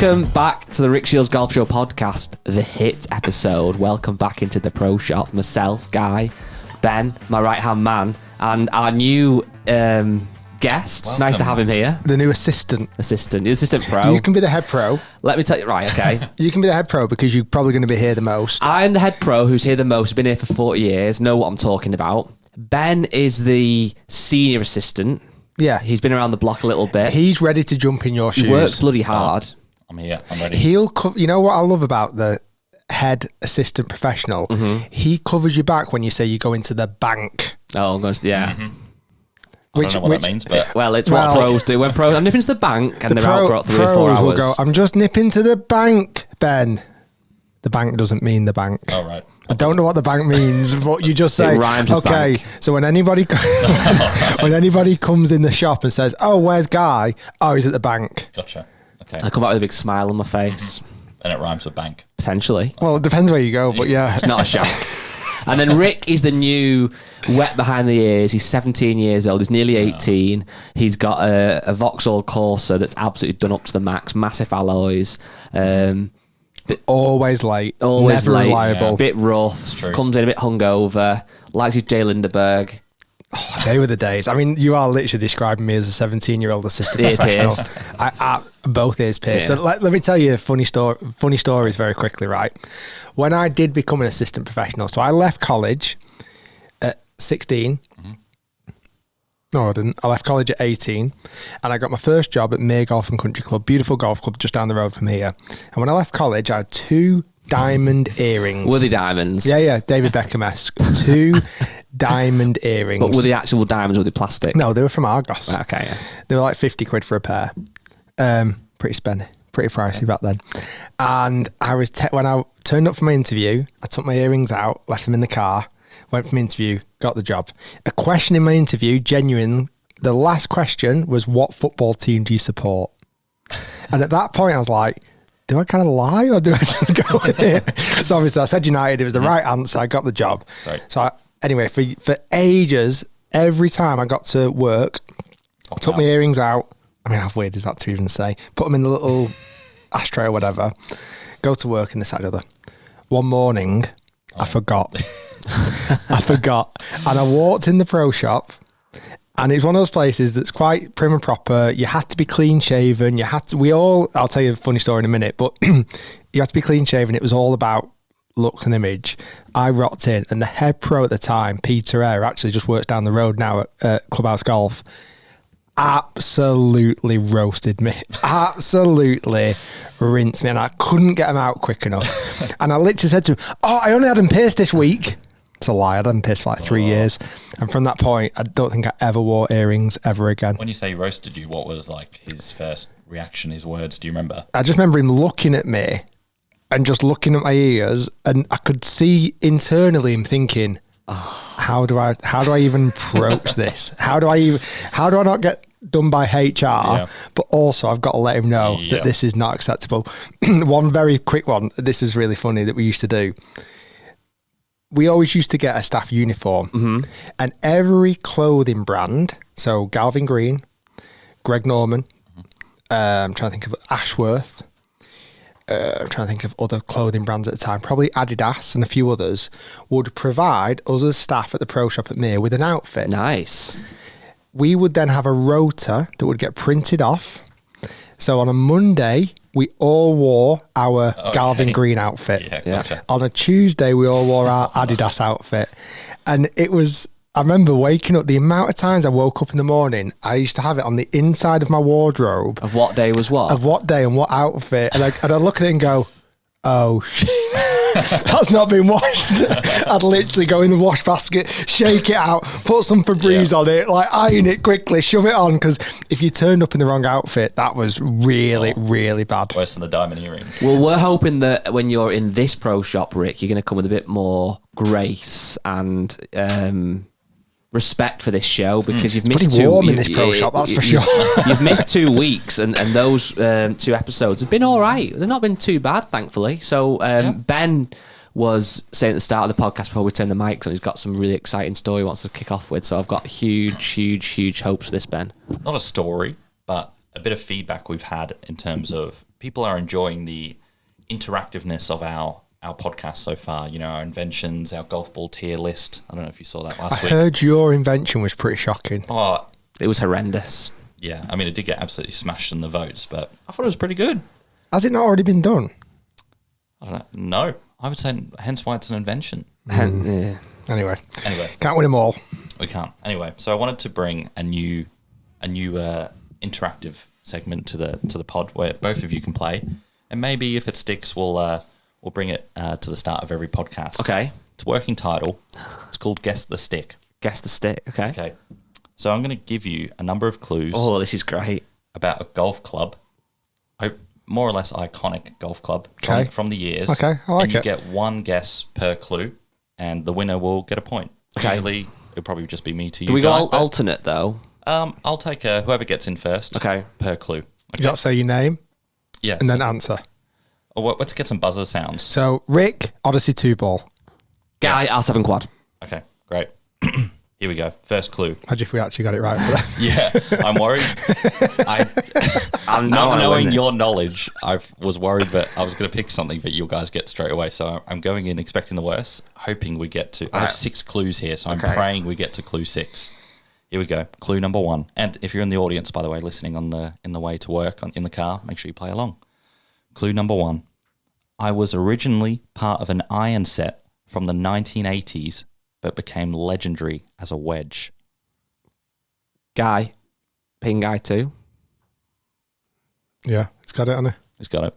Welcome back to the Rick Shiels Golf Show podcast, the hit episode. Welcome back into the pro shop. Myself, Guy, Ben, my right-hand man, and our new guest. Welcome. Nice to have him here. The new assistant pro. You can be the head pro. Let me tell you, right, okay. You can be the head pro because you're probably going to be here the most. I'm the head pro who's here the most, been here for 40 years, know what I'm talking about. Ben is the senior assistant. Yeah. He's been around the block a little bit. He's ready to jump in your shoes. He works bloody hard. I'm here. I'm ready. You know what I love about the head assistant professional? Mm-hmm. He covers your back when you say you go into the bank. Oh, I'm going to, yeah. Mm-hmm. I don't know what that means, but... Well, it's what pros do. When pros, I'm nipping to the bank and they're out for 3 or 4 hours. Will go, I'm just nipping to the bank, Ben. The bank doesn't mean the bank. Oh, right. I don't know what the bank means, but you just say, it rhymes with okay, bank. So when anybody comes in the shop and says, oh, where's Guy? Oh, he's at the bank. Gotcha. Okay. I come back with a big smile on my face. And it rhymes with bank. Potentially. Well, it depends where you go, but yeah. It's not a shock. And then Rick is the new wet behind the ears. He's 17 years old. He's nearly 18. He's got a Vauxhall Corsa that's absolutely done up to the max. Massive alloys. Always late. Always never late. reliable. Yeah. Bit rough. Comes in a bit hungover. Likes his Jay Lindeberg. Oh, they were the days. I mean, you are literally describing me as a 17-year-old assistant Ear professional. pierced. I both ears pierced. Yeah. So let me tell you funny stories very quickly, right? When I did become an assistant professional, so I left college at 16. Mm-hmm. No, I didn't. I left college at 18 and I got my first job at Mere Golf and Country Club, beautiful golf club just down the road from here. And when I left college, I had 2 diamond earrings. Were they diamonds? Yeah, David Beckham-esque. 2 diamond earrings. But were they actual diamonds or were they plastic? No, they were from Argos. Okay, yeah. They were like 50 quid for a pair. Pretty spendy, pretty pricey back then. And I was when I turned up for my interview, I took my earrings out, left them in the car, went for my interview, got the job. A question in my interview, genuine, the last question was, what football team do you support? And at that point I was like, do I kind of lie or do I just go with it? So obviously I said United, it was the right answer, I got the job. Right. So anyway, for ages, every time I got to work, I took my earrings out. I mean, how weird is that to even say? Put them in the little ashtray or whatever, go to work and this, that, and the other. One morning, I forgot. And I walked in the pro shop and it's one of those places that's quite prim and proper. You had to be clean shaven. I'll tell you a funny story in a minute, but you had to be clean shaven. It was all about looks and image. I rocked in and the head pro at the time, Peter Eyre, actually just works down the road now at Clubhouse Golf, absolutely roasted me. Absolutely rinsed me. And I couldn't get them out quick enough. And I literally said to him, oh, I only had them pierced this week. It's a lie. I had them pierced for like 3 years. And from that point, I don't think I ever wore earrings ever again. When you say he roasted you, what was like his first reaction, his words? Do you remember? I just remember him looking at me and just looking at my ears. And I could see internally him thinking, how do I even approach this? How do I not get done by HR? Yeah. But also I've got to let him know that this is not acceptable. One very quick one. This is really funny that we used to do. We always used to get a staff uniform, and every clothing brand, so Galvin Green, Greg Norman, I'm trying to think of Ashworth, I'm trying to think of other clothing brands at the time, probably Adidas and a few others, would provide us as staff at the pro shop at Mere with an outfit. Nice. We would then have a rota that would get printed off. So on a Monday, we all wore our Galvin Green outfit. Yeah, gotcha. On a Tuesday, we all wore our Adidas outfit. And it was, I remember waking up, the amount of times I woke up in the morning, I used to have it on the inside of my wardrobe. Of what day was what? Of what day and what outfit. And I look at it and go, oh, shit. That's not been washed. I'd literally go in the wash basket, shake it out, put some Febreze on it, like iron it quickly, shove it on, because if you turned up in the wrong outfit, that was really, really bad. Worse than the diamond earrings. Well, we're hoping that when you're in this pro shop, Rick, you're going to come with a bit more grace and respect for this show, because you've missed pretty warm in this pro shop, that's for sure. You've missed 2 weeks, and those 2 episodes have been all right. They've not been too bad, thankfully. So Ben was saying at the start of the podcast before we turn the mics on, he's got some really exciting story he wants to kick off with. So I've got huge hopes for this, Ben. Not a story, but a bit of feedback we've had in terms of people are enjoying the interactiveness of our podcast so far. You know, our inventions, our golf ball tier list. I don't know if you saw that last week. I heard your invention was pretty shocking. Oh, It was horrendous. yeah. I mean, it did get absolutely smashed in the votes, but I thought it was pretty good. Has it not already been done? I don't know. No, I would say hence why it's an invention. Yeah. Anyway, Anyway, can't win them all. we can't. Anyway, so I wanted to bring a new interactive segment to the pod where both of you can play, and maybe if it sticks, we'll bring it to the start of every podcast. Okay. It's a working title. It's called Guess the Stick. Guess the stick. Okay. Okay. So I'm going to give you a number of clues Oh, this is great. about a golf club, a more or less iconic golf club Okay. from the years. Okay, I like and you it. get one guess per clue, and the winner will get a point. Okay. Usually, it'll probably just be me to you. Do we go guys, but, alternate though? I'll take whoever gets in first. Okay. Per clue. You Okay. got to say your name Yeah. and then answer. Let's get some buzzer sounds. So, Rick, Odyssey 2 ball. Guy, R7 quad. Okay. Great. Here we go. First clue. Imagine if we actually got it right for that. Yeah, I'm worried. I'm Not knowing this. your knowledge, I was worried that I was going to pick something that you guys get straight away. So I'm going in expecting the worst, hoping we get to. I have 6 clues here, so I'm praying we get to clue 6. Here we go. Clue number 1. And if you're in the audience, by the way, listening in the way to work in the car, make sure you play along. Clue number 1. I was originally part of an iron set from the 1980s, but became legendary as a wedge. Guy, ping guy 2. Yeah, it's got it on it. He's got it.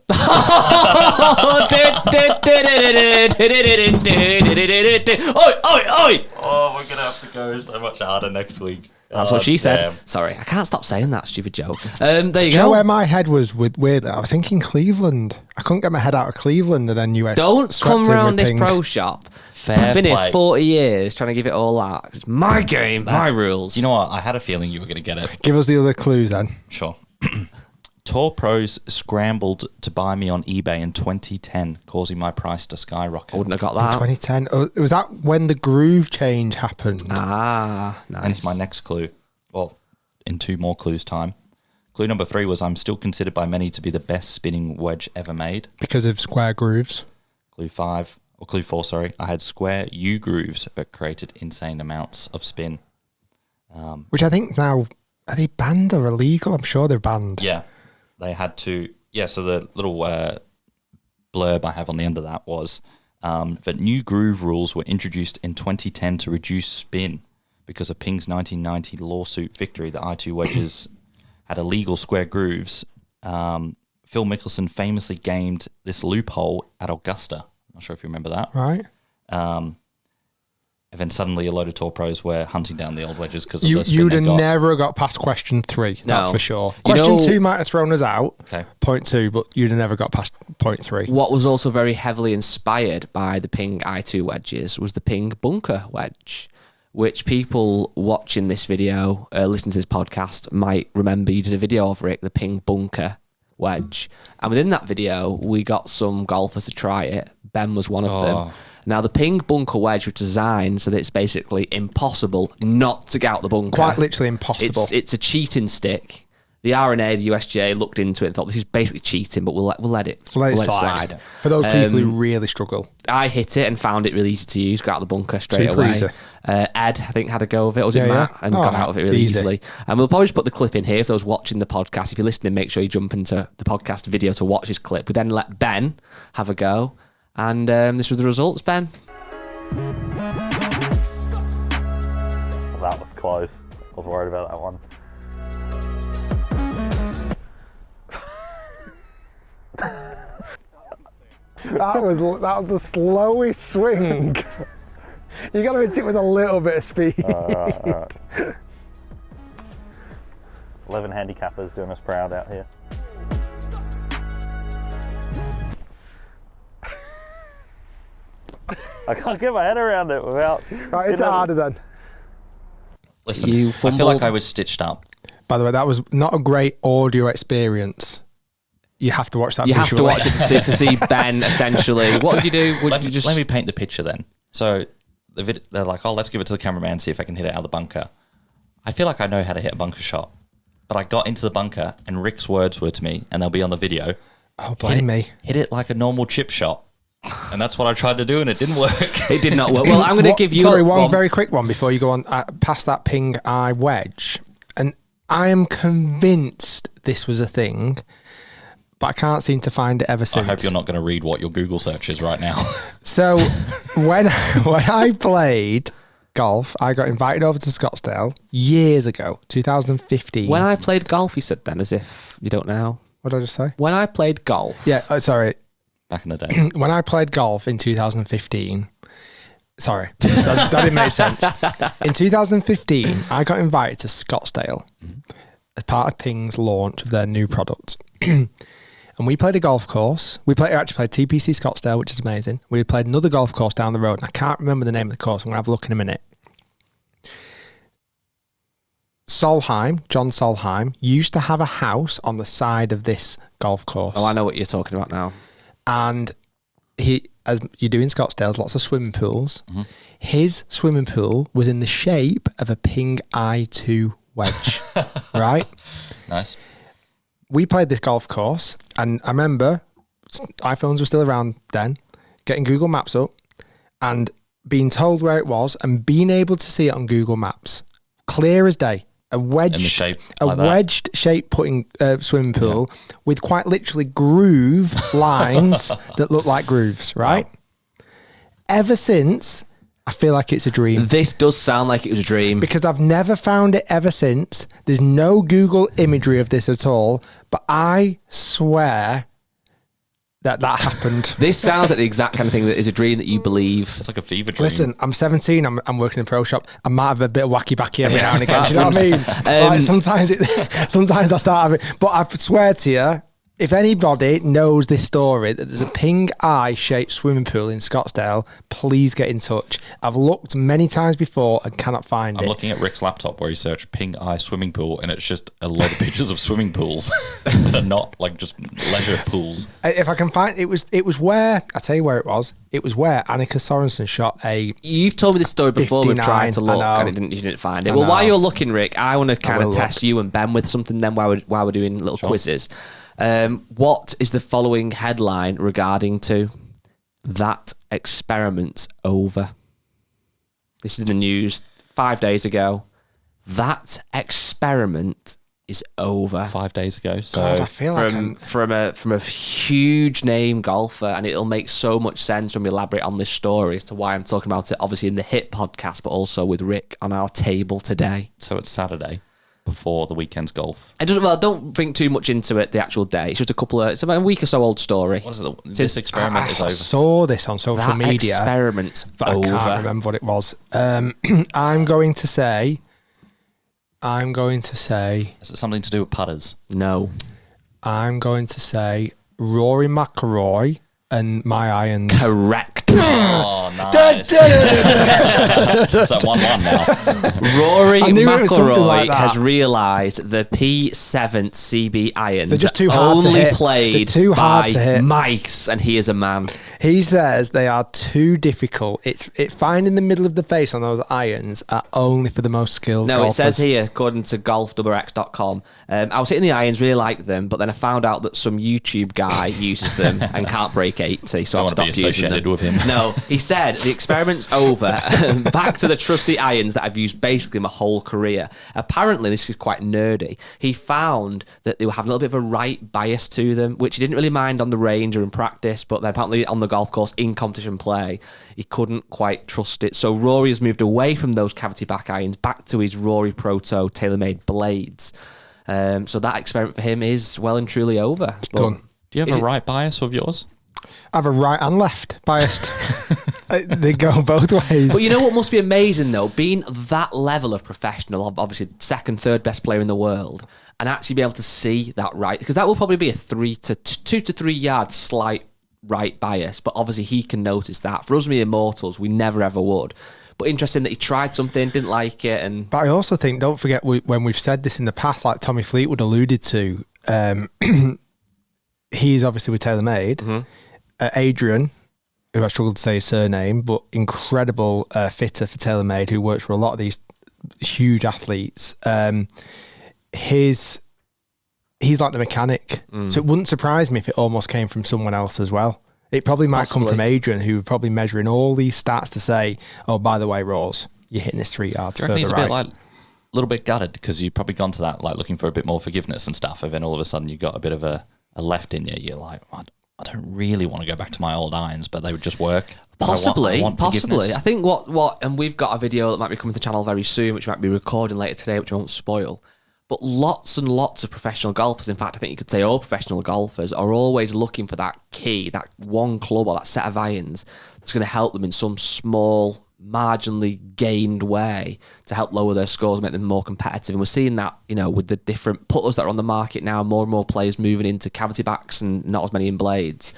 Oi! Oh, we're going to have to go so much harder next week. That's what she said. Damn. Sorry, I can't stop saying that stupid joke. There you Do you go. know where my head was with weird? I was thinking Cleveland. I couldn't get my head out of Cleveland, and then you went. Don't swept come in around with this ping. pro shop. Fair I've been play. here 40 years trying to give it all out. It's my game, my rules. You know what? I had a feeling you were going to get it. Give us the other clues then. Sure. Tour pros scrambled to buy me on eBay in 2010, causing my price to skyrocket. I wouldn't have got that. 2010. Oh, was that when the groove change happened? Ah, nice. Hence my next clue. Well, in 2 more clues time. Clue number 3 was I'm still considered by many to be the best spinning wedge ever made. Because of square grooves. Clue 4, sorry. I had square U grooves that created insane amounts of spin. Which I think now, are they banned or illegal? I'm sure they're banned. Yeah, they had to. Yeah, so the little blurb I have on the end of that was that new groove rules were introduced in 2010 to reduce spin because of Ping's 1990 lawsuit victory. The I2 wedges had illegal square grooves. Phil Mickelson famously gamed this loophole at Augusta. Not sure if you remember that. Right. And then suddenly a load of tour pros were hunting down the old wedges because of the spin You'd they have got. never got past question 3. That's No. for sure. You Question know- 2 might have thrown us out. Okay. Point 2, but you'd have never got past point 3. What was also very heavily inspired by the Ping i2 wedges was the Ping bunker wedge, which people watching this video, listening to this podcast, might remember. You did a video of, Rick, the Ping bunker wedge. And within that video, we got some golfers to try it. Ben was one of them. Now, the Ping bunker wedge was designed so that it's basically impossible not to get out the bunker. Quite literally impossible. It's a cheating stick. The R&A, the USGA looked into it and thought this is basically cheating, but we'll let it slide. For those people who really struggle. I hit it and found it really easy to use. Got out of the bunker straight Super away. easy. Ed, I think, had a go of it. Or was it Yeah, Matt? yeah. And got out of it really easy. easily. And we'll probably just put the clip in here for those watching the podcast. If you're listening, make sure you jump into the podcast video to watch this clip. We then let Ben have a go. And this was the results, Ben. That was close. I was worried about that one. That was the slowest swing. You got to hit it with a little bit of speed. 11 handicappers doing us proud out here. I can't get my head around it without... Right, it's harder then. Listen, You I feel like fumbled. I was stitched up. By the way, that was not a great audio experience. You have to watch that. You have to visually. watch it to see Ben, essentially. What did you do? Let me paint the picture then. So they're like, oh, let's give it to the cameraman, see if I can hit it out of the bunker. I feel like I know how to hit a bunker shot. But I got into the bunker and Rick's words were to me, and they'll be on the video, Oh, blame me. Hit it like a normal chip shot. And that's what I tried to do, and it didn't work. It did not work. Well, I'm going to give you... Sorry, one very quick one before you go on. Past that ping eye wedge. And I am convinced this was a thing, but I can't seem to find it ever since. I hope you're not going to read what your Google search is right now. So when I played golf, I got invited over to Scottsdale years ago, 2015. When I played golf, you said then, as if you don't know. What did I just say? When I played golf... Yeah, sorry. Back in the day. When I played golf in 2015... Sorry, that didn't make sense. In 2015, I got invited to Scottsdale as part of Ping's launch of their new product. And we played a golf course. We actually played TPC Scottsdale, which is amazing. We played another golf course down the road, and I can't remember the name of the course. I'm going to have a look in a minute. Solheim, John Solheim, used to have a house on the side of this golf course. Oh, I know what you're talking about now. And he, as you do in Scottsdale, there's lots of swimming pools. Mm-hmm. His swimming pool was in the shape of a Ping I2 wedge, right? Nice. We played this golf course, and I remember iPhones were still around then, getting Google Maps up and being told where it was and being able to see it on Google Maps. Clear as day. A wedged shape swimming pool with quite literally groove lines that look like grooves, right? Wow. Ever since, I feel like it's a dream. This does sound like it was a dream. Because I've never found it ever since. There's no Google imagery of this at all, but I swear that happened. This sounds like the exact kind of thing that is a dream that you believe. It's like a fever dream. Listen, I'm 17. I'm working in the pro shop. I might have a bit of wacky backy every now and again. Do you know what I mean? Like sometimes I start having. But I swear to you, if anybody knows this story, that there's a Ping eye-shaped swimming pool in Scottsdale, please get in touch. I've looked many times before and cannot find it. I'm looking at Rick's laptop where he searched Ping eye swimming pool, and it's just a lot of pictures of swimming pools that are not like just leisure pools. If I can find it was where, I'll tell you where it was. It was where Annika Sorensen shot a... You've told me this story before. We've tried to look and you didn't find it. Well, while you're looking, Rick, I want to kind of test you and Ben with something then while we're doing little quizzes. What is the following headline regarding to that experiment's over? This is in the news 5 days ago. That experiment is over. 5 days ago. So God, I feel from a huge name golfer, and it'll make so much sense when we elaborate on this story as to why I'm talking about it, obviously in the HIT podcast, but also with Rick on our table today. So it's Saturday before the weekend's golf. Don't think too much into it the actual day. It's just it's about a week or so old story. What is it? This experiment is over. I saw this on social media. Experiment's but over. I can't remember what it was. I'm going to say. Is it something to do with putters? No. I'm going to say Rory McIlroy and my irons. Correct. Oh, nice. It's at 1-1 now. Rory McIlroy has realised the P7 CB irons They're just too hard to hit. Played too hard to hit. mice, and he is a man. He says they are too difficult. It's finding the middle of the face on those irons are only for the most skilled golfers. It says here, according to golfxx.com, I was hitting the irons, really like them, but then I found out that some YouTube guy uses them and can't break 80, so I've stopped using them. With him. No, he said the experiment's over. Back to the trusty irons that I've used basically my whole career. Apparently, this is quite nerdy. He found that they were having a little bit of a right bias to them, which he didn't really mind on the range or in practice, but then apparently on the golf course in competition play, he couldn't quite trust it. So Rory has moved away from those cavity back irons back to his Rory Proto TaylorMade blades. So that experiment for him is well and truly over. It's done. Do you have a right bias of yours? I have a right and left biased. They go both ways. But you know what must be amazing though? Being that level of professional, obviously second, third best player in the world, and actually be able to see that right, because that will probably be a 2 to 3 yard slight right bias, but obviously he can notice that. For us, me immortals, we never ever would. But interesting that he tried something, didn't like it, and. But I also think, don't forget, when we've said this in the past, like Tommy Fleetwood alluded to, he's obviously with TaylorMade. Mm-hmm. Adrian, who I struggled to say his surname, but incredible fitter for TaylorMade, who works for a lot of these huge athletes. He he's like the mechanic. So it wouldn't surprise me if it almost came from someone else as well. It probably might come from Adrian, who would probably measuring all these stats to say, oh, by the way, Rawls, you're hitting this 3 yards further he's right. a bit like, little bit gutted because you've probably gone to that like looking for a bit more forgiveness and stuff, and then all of a sudden you've got a bit of a left in you. You're like, I don't really want to go back to my old irons, but they would just work. Possibly. I think what and we've got a video that might be coming to the channel very soon, which might be recording later today, which I won't spoil. But lots and lots of professional golfers, in fact, I think you could say all professional golfers, are always looking for that key, that one club or that set of irons that's going to help them in some small, marginally gained way to help lower their scores, make them more competitive. And we're seeing that, with the different putters that are on the market now, more and more players moving into cavity backs and not as many in blades.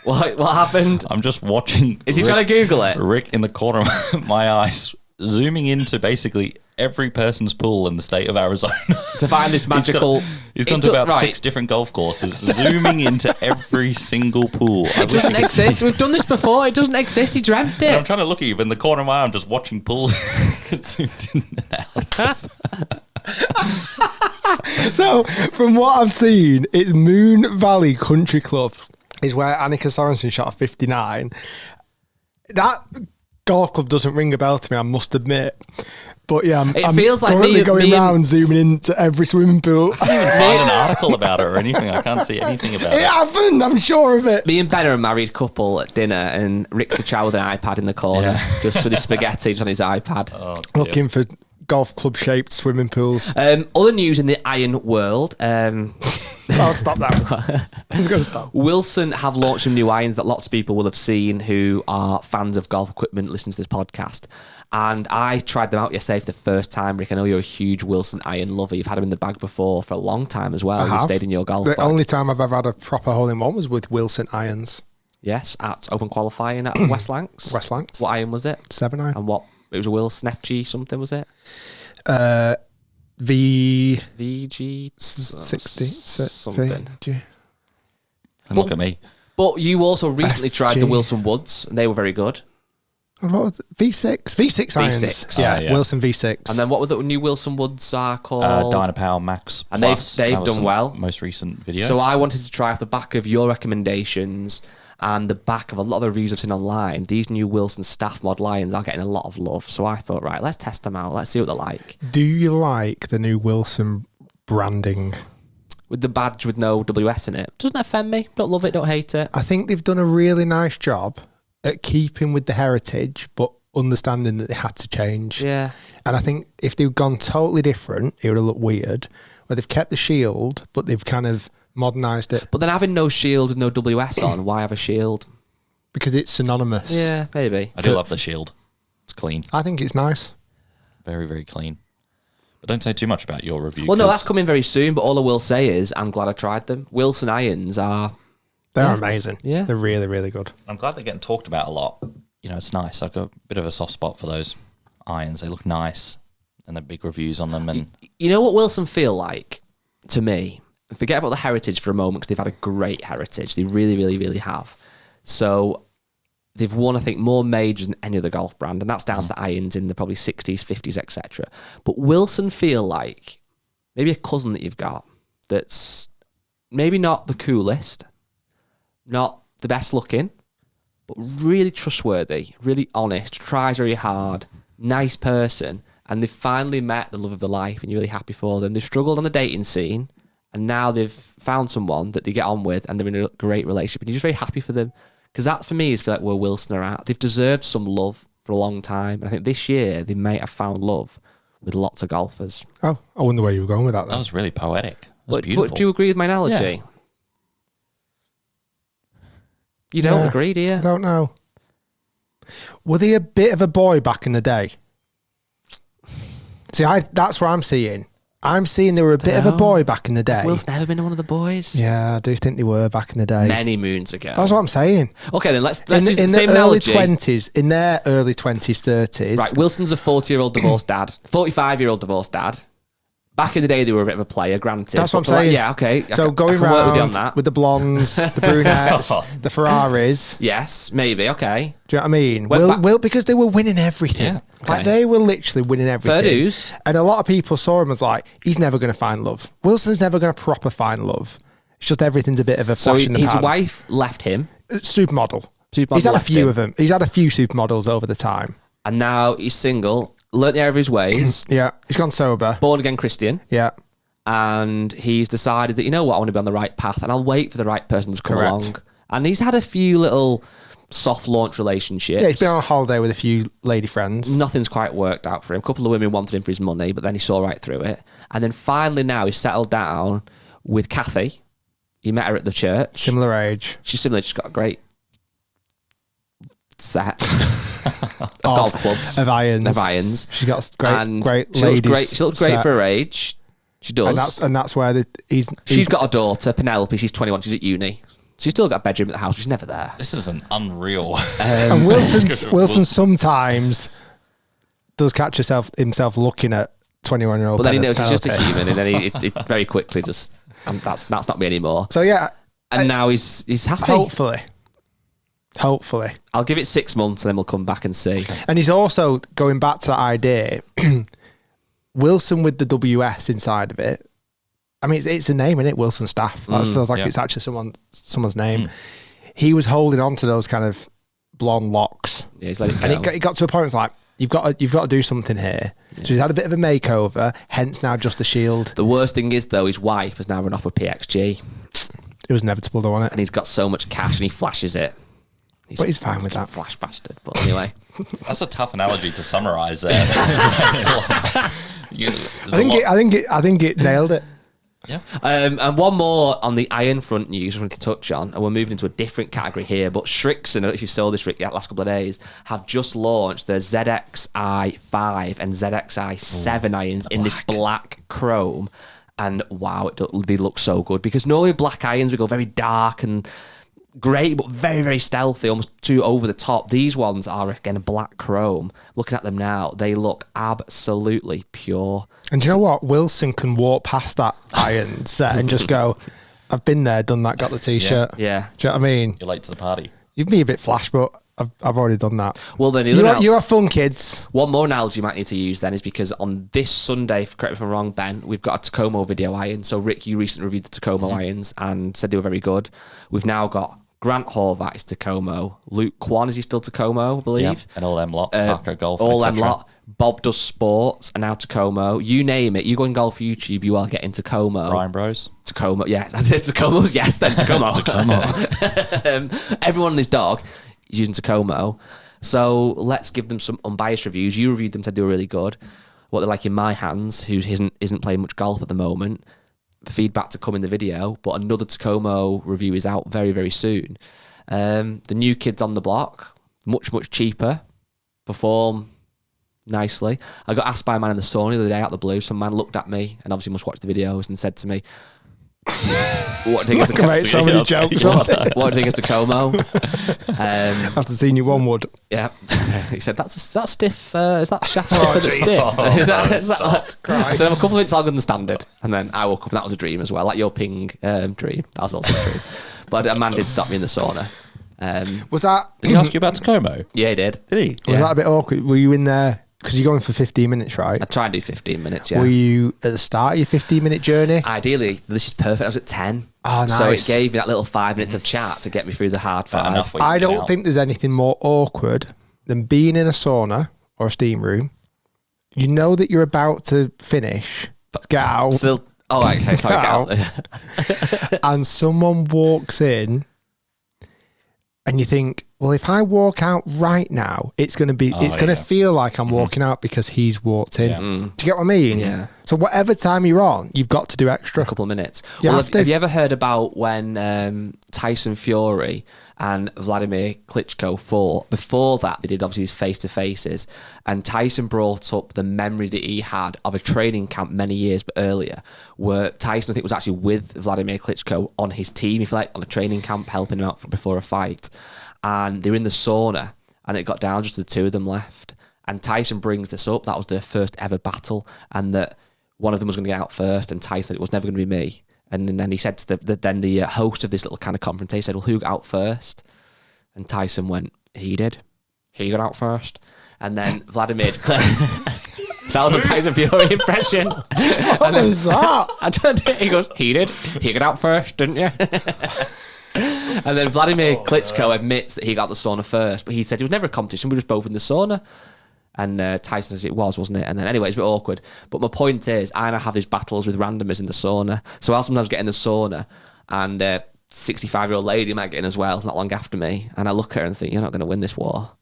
What happened? I'm just watching. Is he trying to Google it? Rick in the corner of my eyes, zooming into basically every person's pool in the state of Arizona to find this magical. He's gone to about 6 different golf courses, zooming into every single pool. It doesn't exist. We've done this before. It doesn't exist. He dreamt it. And I'm trying to look at you, but in the corner of my eye, I'm just watching pools zoomed in and out. So, from what I've seen, it's Moon Valley Country Club is where Annika Sorensen shot a 59. That golf club doesn't ring a bell to me, I must admit. But yeah, I'm feels like currently going around zooming into every swimming pool. I can't even find an article about it or anything. I can't see anything about it. It happened, I'm sure of it. Me and Ben are a married couple at dinner, and Rick's the child with an iPad in the corner, just with his spaghetti just on his iPad. Oh, looking for golf club shaped swimming pools. Other news in the iron world. I'll stop that. I'm going to stop. Wilson have launched some new irons that lots of people will have seen who are fans of golf equipment, listen to this podcast. And I tried them out yesterday for the first time. Rick, I know you're a huge Wilson iron lover. You've had them in the bag before for a long time as well. You stayed in your golf bag. The only time I've ever had a proper hole-in-one was with Wilson irons. Yes, at Open Qualifying at West Lancs. West Lancs. What iron was it? 7-iron. And what? It was a Wilson FG something, was it? VG 60 something. And look at me. But you also recently tried the Wilson Woods, and they were very good. What was it? V6 irons. V6. Yeah, Wilson V6. And then what were the new Wilson Woods are called? Dynapower Max and Plus. they've done well. Most recent video. So I wanted to try off the back of your recommendations and the back of a lot of the reviews I've seen online. These new Wilson staff mod irons are getting a lot of love. So I thought, right, let's test them out. Let's see what they're like. Do you like the new Wilson branding? With the badge with no WS in it. Doesn't offend me. Don't love it, don't hate it. I think they've done a really nice job at keeping with the heritage, but understanding that they had to change. Yeah. And I think if they'd gone totally different, it would have looked weird. Where they've kept the shield, but they've kind of modernised it. But then having no shield with no WS on, why have a shield? Because it's synonymous. Yeah, maybe. I do love the shield. It's clean. I think it's nice. Very, very clean. But don't say too much about your review. Well, no, that's coming very soon, but all I will say is I'm glad I tried them. Wilson irons are... They're amazing. Yeah. They're really, really good. I'm glad they're getting talked about a lot. It's nice. I've got a bit of a soft spot for those irons. They look nice, and the big reviews on them. And you know what Wilson feel like to me? Forget about the heritage for a moment, because they've had a great heritage. They really, really, really have. So they've won, I think, more majors than any other golf brand, and that's down to the irons in the probably 60s, 50s, etc. But Wilson feel like maybe a cousin that you've got that's maybe not the coolest, not the best looking, but really trustworthy, really honest, tries very hard, nice person, and they've finally met the love of their life, and you're really happy for them. They've struggled on the dating scene, and now they've found someone that they get on with, and they're in a great relationship, and you're just very happy for them. Because that, for me, is feel like where Wilson are at. They've deserved some love for a long time, and I think this year they may have found love with lots of golfers. Oh, I wonder where you were going with that then. that was really poetic. That was beautiful. But do you agree with my analogy? Yeah. You don't agree, do you? I don't know. Were they a bit of a boy back in the day? See, that's what I'm seeing. I'm seeing they were a bit of a boy back in the day. Will's never been one of the boys. Yeah, I do think they were back in the day. Many moons ago. That's what I'm saying. Okay, then let's In use the the same early analogy. 20s, in their early 20s, 30s. Right, Wilson's a 40-year-old divorced dad, 45-year-old divorced dad, Back in the day, they were a bit of a player, granted. That's what I'm saying. Yeah, okay. So going work with you on around that. with the blondes, the brunettes, the Ferraris. Yes, maybe. Okay. Do you know what I mean? Went Will, because they were winning everything. Yeah. Like they were literally winning everything. Fair dues. And a lot of people saw him as like, he's never going to find love. Wilson's never going to proper find love. It's just everything's a bit of a So flash in the his pan. wife left him, Supermodel. Supermodel He's had a left few him. of them. He's had a few supermodels over the time. and now he's single, learnt the error of his ways, Yeah. He's gone sober. born again Christian. Yeah. And he's decided that, you know what, I want to be on the right path and I'll wait for the right person to come Correct. along. And he's had a few little soft launch relationships. Yeah, he's been on a holiday with a few lady friends. Nothing's quite worked out for him. A couple of women wanted him for his money, but then he saw right through it. And then finally now he's settled down with Kathy. He met her at the church. Similar age. She's similar. She's got a great set of golf clubs. Of irons. Of irons. She's got a great, And great she ladies. looks great. She looks great set. for her age. She does. And that's where She's got a daughter, Penelope. She's 21. She's at uni. She's still got a bedroom at the house. She's never there. This is an unreal. And Wilson sometimes does catch himself looking at 21-year-old. But then he knows he's just a human, and then he very quickly just that's not me anymore. So yeah, And now he's happy. Hopefully. I'll give it 6 months, and then we'll come back and see. And he's also going back to that idea. Wilson with the WS inside of it. I mean, it's a name, isn't it? Wilson Staff. That feels like it's actually someone's name. He was holding on to those kind of blonde locks. Yeah, he's let it go. And it got to a point where it's like, you've got to do something here. Yeah. So he's had a bit of a makeover, hence now just a shield. The worst thing is, though, his wife has now run off with PXG. It was inevitable, though, wasn't it? And he's got so much cash, and he flashes it. But he's fine with that. Flash bastard. But anyway. That's a tough analogy to summarise there. I think it nailed it. Yeah. And one more on the iron front news I wanted to touch on, and we're moving into a different category here, but Strixon, I don't know if you saw this, Rick, the last couple of days, have just launched their ZXi5 and ZXi7 irons in this black chrome, and wow, they look so good, because normally black irons we go very dark and great, but very, very stealthy, almost too over the top. These ones are, again, black chrome. Looking at them now, they look absolutely pure. And do you know what? Wilson can walk past that iron set and just go, I've been there, done that, got the T-shirt. Yeah. Do you know what I mean? You're late to the party. You'd be a bit flash, but I've already done that. Well, then you are fun, kids. One more analogy you might need to use then is because on this Sunday, correct me if I'm wrong, Ben, we've got a Tacoma video iron. So, Rick, you recently reviewed the Tacoma irons and said they were very good. We've now got Grant Horvat is Tacoma. Luke Kwan, is he still Tacoma, I believe? Yeah. And all them lot. Taco Golf, all them etc. lot. Bob does sports and now Tacoma. You name it. You go on Golf YouTube, you are getting Tacoma. Brian Bros. Tacoma, yes. I said Tacomas, yes, then Tacoma. Everyone on this dog is using Tacoma. So let's give them some unbiased reviews. You reviewed them, said they were really good. What they're like in my hands, who isn't playing much golf at the moment. Feedback to come in the video, but another Tacoma review is out very, very soon. The new kids on the block, much, much cheaper, perform nicely. I got asked by a man in the sauna the other day out of the blue. Some man looked at me and obviously must watch the videos and said to me, what do you think of So many jokes. What do you think of Tacoma? After seeing you one wood. Yeah. He said, that's stiff. Is that shaft stiffer than stiff? Is that I said, I'm a couple of inches longer than standard. And then I woke up and that was a dream as well. Like your ping dream. That was also a dream. But a man did stop me in the sauna. Was that... Did he ask you about Tacoma? Yeah, he did. Did he? Was that a bit awkward? Were you in there... Because you're going for 15 minutes, right? I tried to do 15 minutes, yeah. Were you at the start of your 15-minute journey? Ideally, this is perfect. I was at 10. Oh, nice. So it gave me that little 5 minutes of chat to get me through the hard Fair 5. enough. I don't think there's anything more awkward than being in a sauna or a steam room. You know that you're about to finish, get out, Still, okay, sorry, get out. and someone walks in and you think, well, if I walk out right now, it's going to feel like I'm walking out because he's walked in. Yeah. Do you get what I mean? Yeah. So whatever time you're on, you've got to do extra. A couple of minutes. You Well, have to. have you ever heard about when Tyson Fury and Vladimir Klitschko fought? Before that, they did obviously these face-to-faces, and Tyson brought up the memory that he had of a training camp many years earlier, where Tyson, I think, was actually with Vladimir Klitschko on his team, if you like, on a training camp, helping him out before a fight. And they were in the sauna, and it got down just the two of them left. And Tyson brings this up. That was their first ever battle, and that one of them was going to get out first, and Ty said it was never going to be me. And then he said to the host of this little kind of confrontation, said, well, who got out first? And Tyson went, he did. He got out first. And then Vladimir declared... That was a Tyson Fury impression. What was that? I don't know. He goes, he did. He got out first, didn't you? And then Vladimir Klitschko admits that he got the sauna first, but he said it was never a competition. We were just both in the sauna. And Tyson says it was, wasn't it? And then anyway, it's a bit awkward. But my point is, I now have these battles with randomers in the sauna. So I'll sometimes get in the sauna, and 65-year-old lady might get in as well, not long after me. And I look at her and think, you're not going to win this war.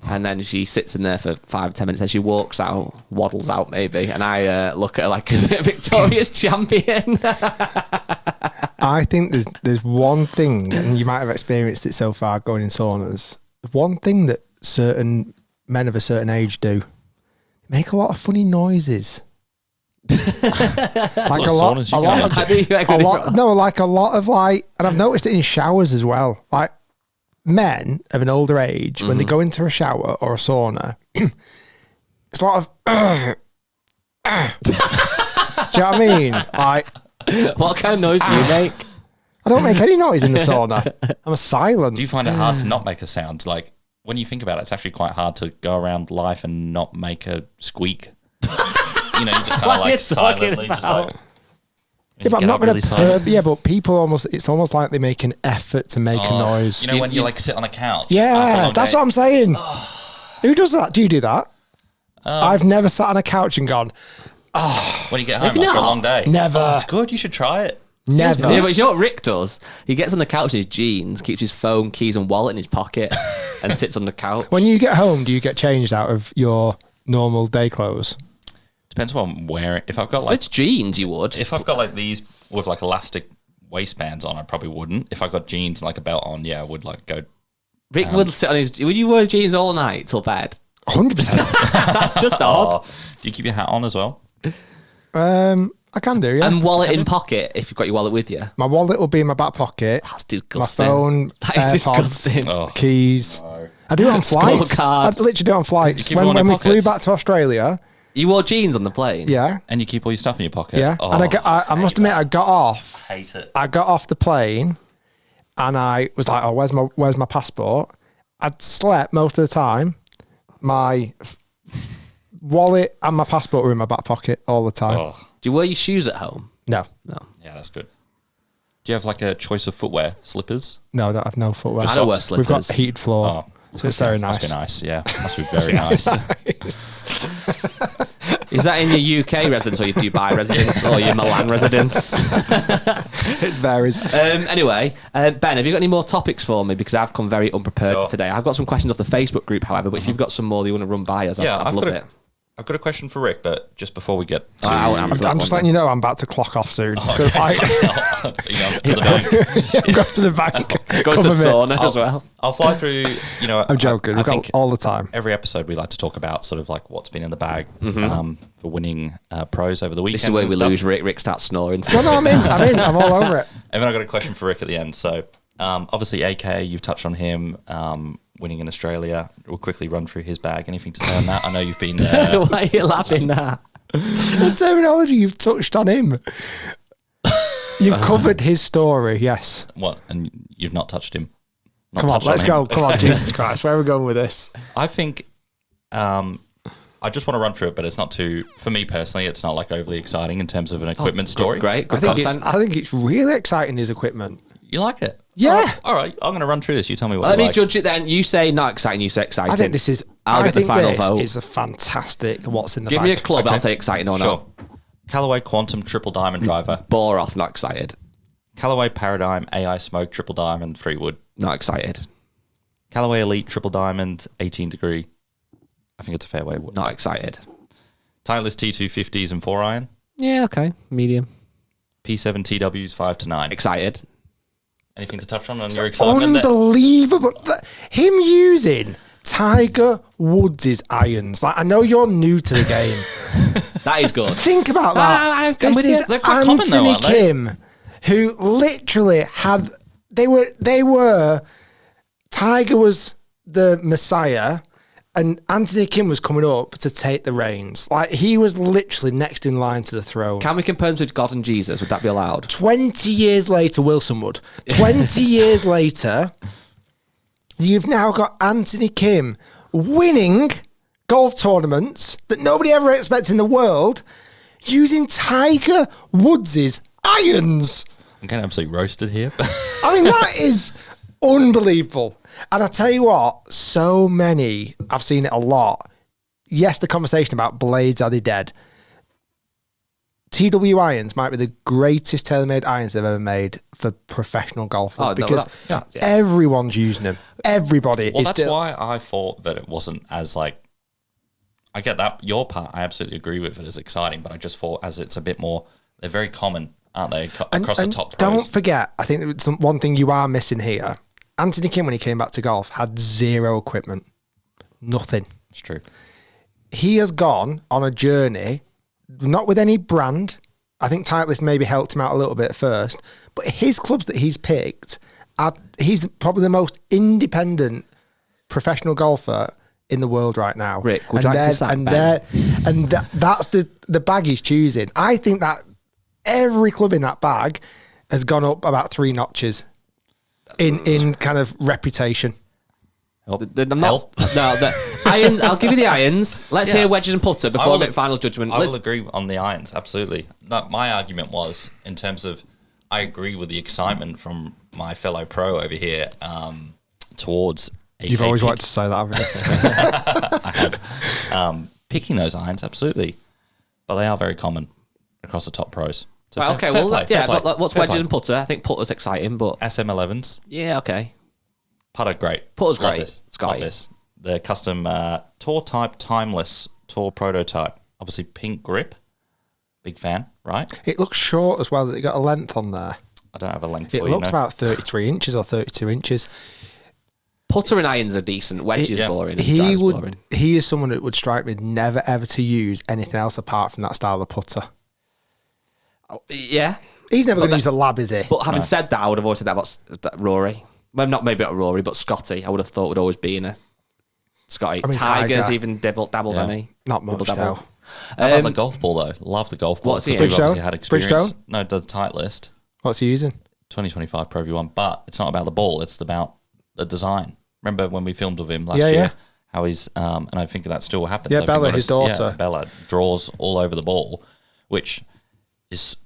And then she sits in there for 5 or 10 minutes, and she walks out, waddles out maybe, and I look at her like a victorious champion. I think there's one thing, and you might have experienced it so far going in saunas. One thing that certain men of a certain age do, they make a lot of funny noises. like a lot of like, and I've noticed it in showers as well. Like men of an older age, when they go into a shower or a sauna, it's a lot of. Do you know what I mean? Like, what kind of noise do you make? I don't make any noise in the sauna. I'm a silent. Do you find it hard to not make a sound? Like, when you think about it, it's actually quite hard to go around life and not make a squeak. You know, you just kind of like silently, just like. Yeah, but I'm not going to. Yeah, but people almost. It's almost like they make an effort to make a noise. You know, when you like sit on a couch. Yeah, that's what I'm saying. Who does that? Do you do that? I've never sat on a couch and gone. When you get home after a long day. Never. Oh, it's good. You should try it. Never. Yeah, but you know what Rick does? He gets on the couch in his jeans, keeps his phone, keys, and wallet in his pocket, and sits on the couch. When you get home, do you get changed out of your normal day clothes? Depends what I'm wearing. If I've got like it's jeans, you would. If I've got like these with like elastic waistbands on, I probably wouldn't. If I've got jeans and like a belt on, yeah, I would like go. Rick would sit on his. Would you wear jeans all night till bed? 100%. That's just odd. Do you keep your hat on as well? I can do, yeah. And wallet in pocket if you've got your wallet with you. My wallet will be in my back pocket. That's disgusting. My phone, that is disgusting. Keys. No. I do it on flights. I literally do it on flights. When we flew back to Australia. You wore jeans on the plane? Yeah. And you keep all your stuff in your pocket? Yeah. Oh, and I must admit, I got off. I hate it. I got off the plane and I was like, oh, where's my passport? I'd slept most of the time. My wallet and my passport were in my back pocket all the time. Oh. Do you wear your shoes at home? No. Yeah, that's good. Do you have like a choice of footwear? Slippers? No, I don't have no footwear. I don't wear slippers. We've got heated floor. Oh. So it's very nice. Must be nice, yeah. Must be very nice. Is that in your UK residence or your Dubai residence or your Milan residence? It varies. Anyway, Ben, have you got any more topics for me? Because I've come very unprepared today. I've got some questions off the Facebook group, however, but if you've got some more that you want to run by us, I'd love it. I've got a question for Rick, but just before we get to... I'm just letting you know I'm about to clock off soon. Oh, okay. To the bank. I'm going to the bank. Go to the sauna as well. I'll fly through, I'm joking. We've got all the time. Every episode we like to talk about sort of like what's been in the bag for winning pros over the weekend. This is where we lose Rick. Rick starts snoring. No, I'm in. I'm all over it. And then I've got a question for Rick at the end. So obviously AK, you've touched on him winning in Australia. We'll quickly run through his bag. Anything to say on that? I know you've been... Why are you laughing now? The terminology, you've touched on him. You've covered his story, yes. What? And you've not touched him? Come on, let's go. Come on, Jesus Christ. Where are we going with this? I think... I just want to run through it, but it's not too... For me personally, it's not like overly exciting in terms of an equipment story. Great. Good content. I think it's really exciting, his equipment. You like it? Yeah. All right. I'm going to run through this. You tell me what Let me judge it then. You say not exciting, you say exciting. I think this is... I'll get the final vote. It's a fantastic what's in the Give bag. me a club, I'll say exciting or not. Callaway Quantum Triple Diamond Driver. Bore off, not excited. Callaway Paradigm AI Smoke Triple Diamond 3 Wood. Not excited. Callaway Elite Triple Diamond 18 Degree. I think it's a fairway wood. Not excited. Titleist T250s and 4 iron. Yeah, okay. Medium. P7 TWs 5 to 9. Excited. Anything to touch on your excitement? Unbelievable. Him using Tiger Woods' irons. Like, I know you're new to the game. That is good. Think about that. This is They're quite common though, aren't they? Kim, who literally had... They were... Tiger was the messiah, And Anthony Kim was coming up to take the reins. Like, he was literally next in line to the throne. Can we compare him with God and Jesus? Would that be allowed? 20 years later, Wilson would. 20 years later, you've now got Anthony Kim winning golf tournaments that nobody ever expects in the world using Tiger Woods' irons. I'm getting absolutely roasted here. I mean, that is unbelievable. And I tell you what, so many, I've seen it a lot. Yes, the conversation about blades, are they dead? TW irons might be the greatest tailor-made irons they've ever made for professional golfers because everyone's using them. Everybody. Well, that's why I thought that it wasn't as like, I get that. Your part, I absolutely agree with it as exciting, but I just thought as it's a bit more, they're very common, aren't they, across the top pros? Don't forget, I think it's one thing you are missing here. Anthony Kim, when he came back to golf, had zero equipment. Nothing. It's true. He has gone on a journey, not with any brand. I think Titleist maybe helped him out a little bit at first, but his clubs that he's picked, he's probably the most independent professional golfer in the world right now. Rick, would you like to sack Ben? That's the bag he's choosing. I think that every club in that bag has gone up about 3 notches in kind of reputation. The irons. I'll give you the irons. Let's hear wedges and putter before I make final judgment. I will agree on the irons, absolutely. No, my argument was in terms of I agree with the excitement from my fellow pro over here towards. You've always wanted to say that, haven't you? I have. Picking those irons, absolutely, but they are very common across the top pros. So but what's wedges and putter? I think putter's exciting, but SM11s. Yeah, okay. Putter, great. Putter's Love great. This. Love this. The custom tour type, timeless tour prototype. Obviously, pink grip. Big fan, right? It looks short as well. That you got a length on there. I don't have a length. It looks about 33 inches or 32 inches. Putter and irons are decent. Wedges boring. Boring. He is someone that would strike me never ever to use anything else apart from that style of putter. Oh, yeah, he's never going to use a lab, is he? But having said that, I would have always said that about Rory. Well, maybe not Rory, but Scotty. I would have thought would always be in a Scotty. I mean, Tiger's even dabbled, yeah. on he? Not much though. How about the golf ball though? Love the golf ball. What's he? Bridgestone? Had experience. Bridgestone? No, the Titleist. What's he using? 2025 Pro V1. But it's not about the ball. It's about the design. Remember when we filmed with him last year? How he's and I think that still happens. Yeah, Bella, his daughter. Yeah, Bella draws all over the ball, which is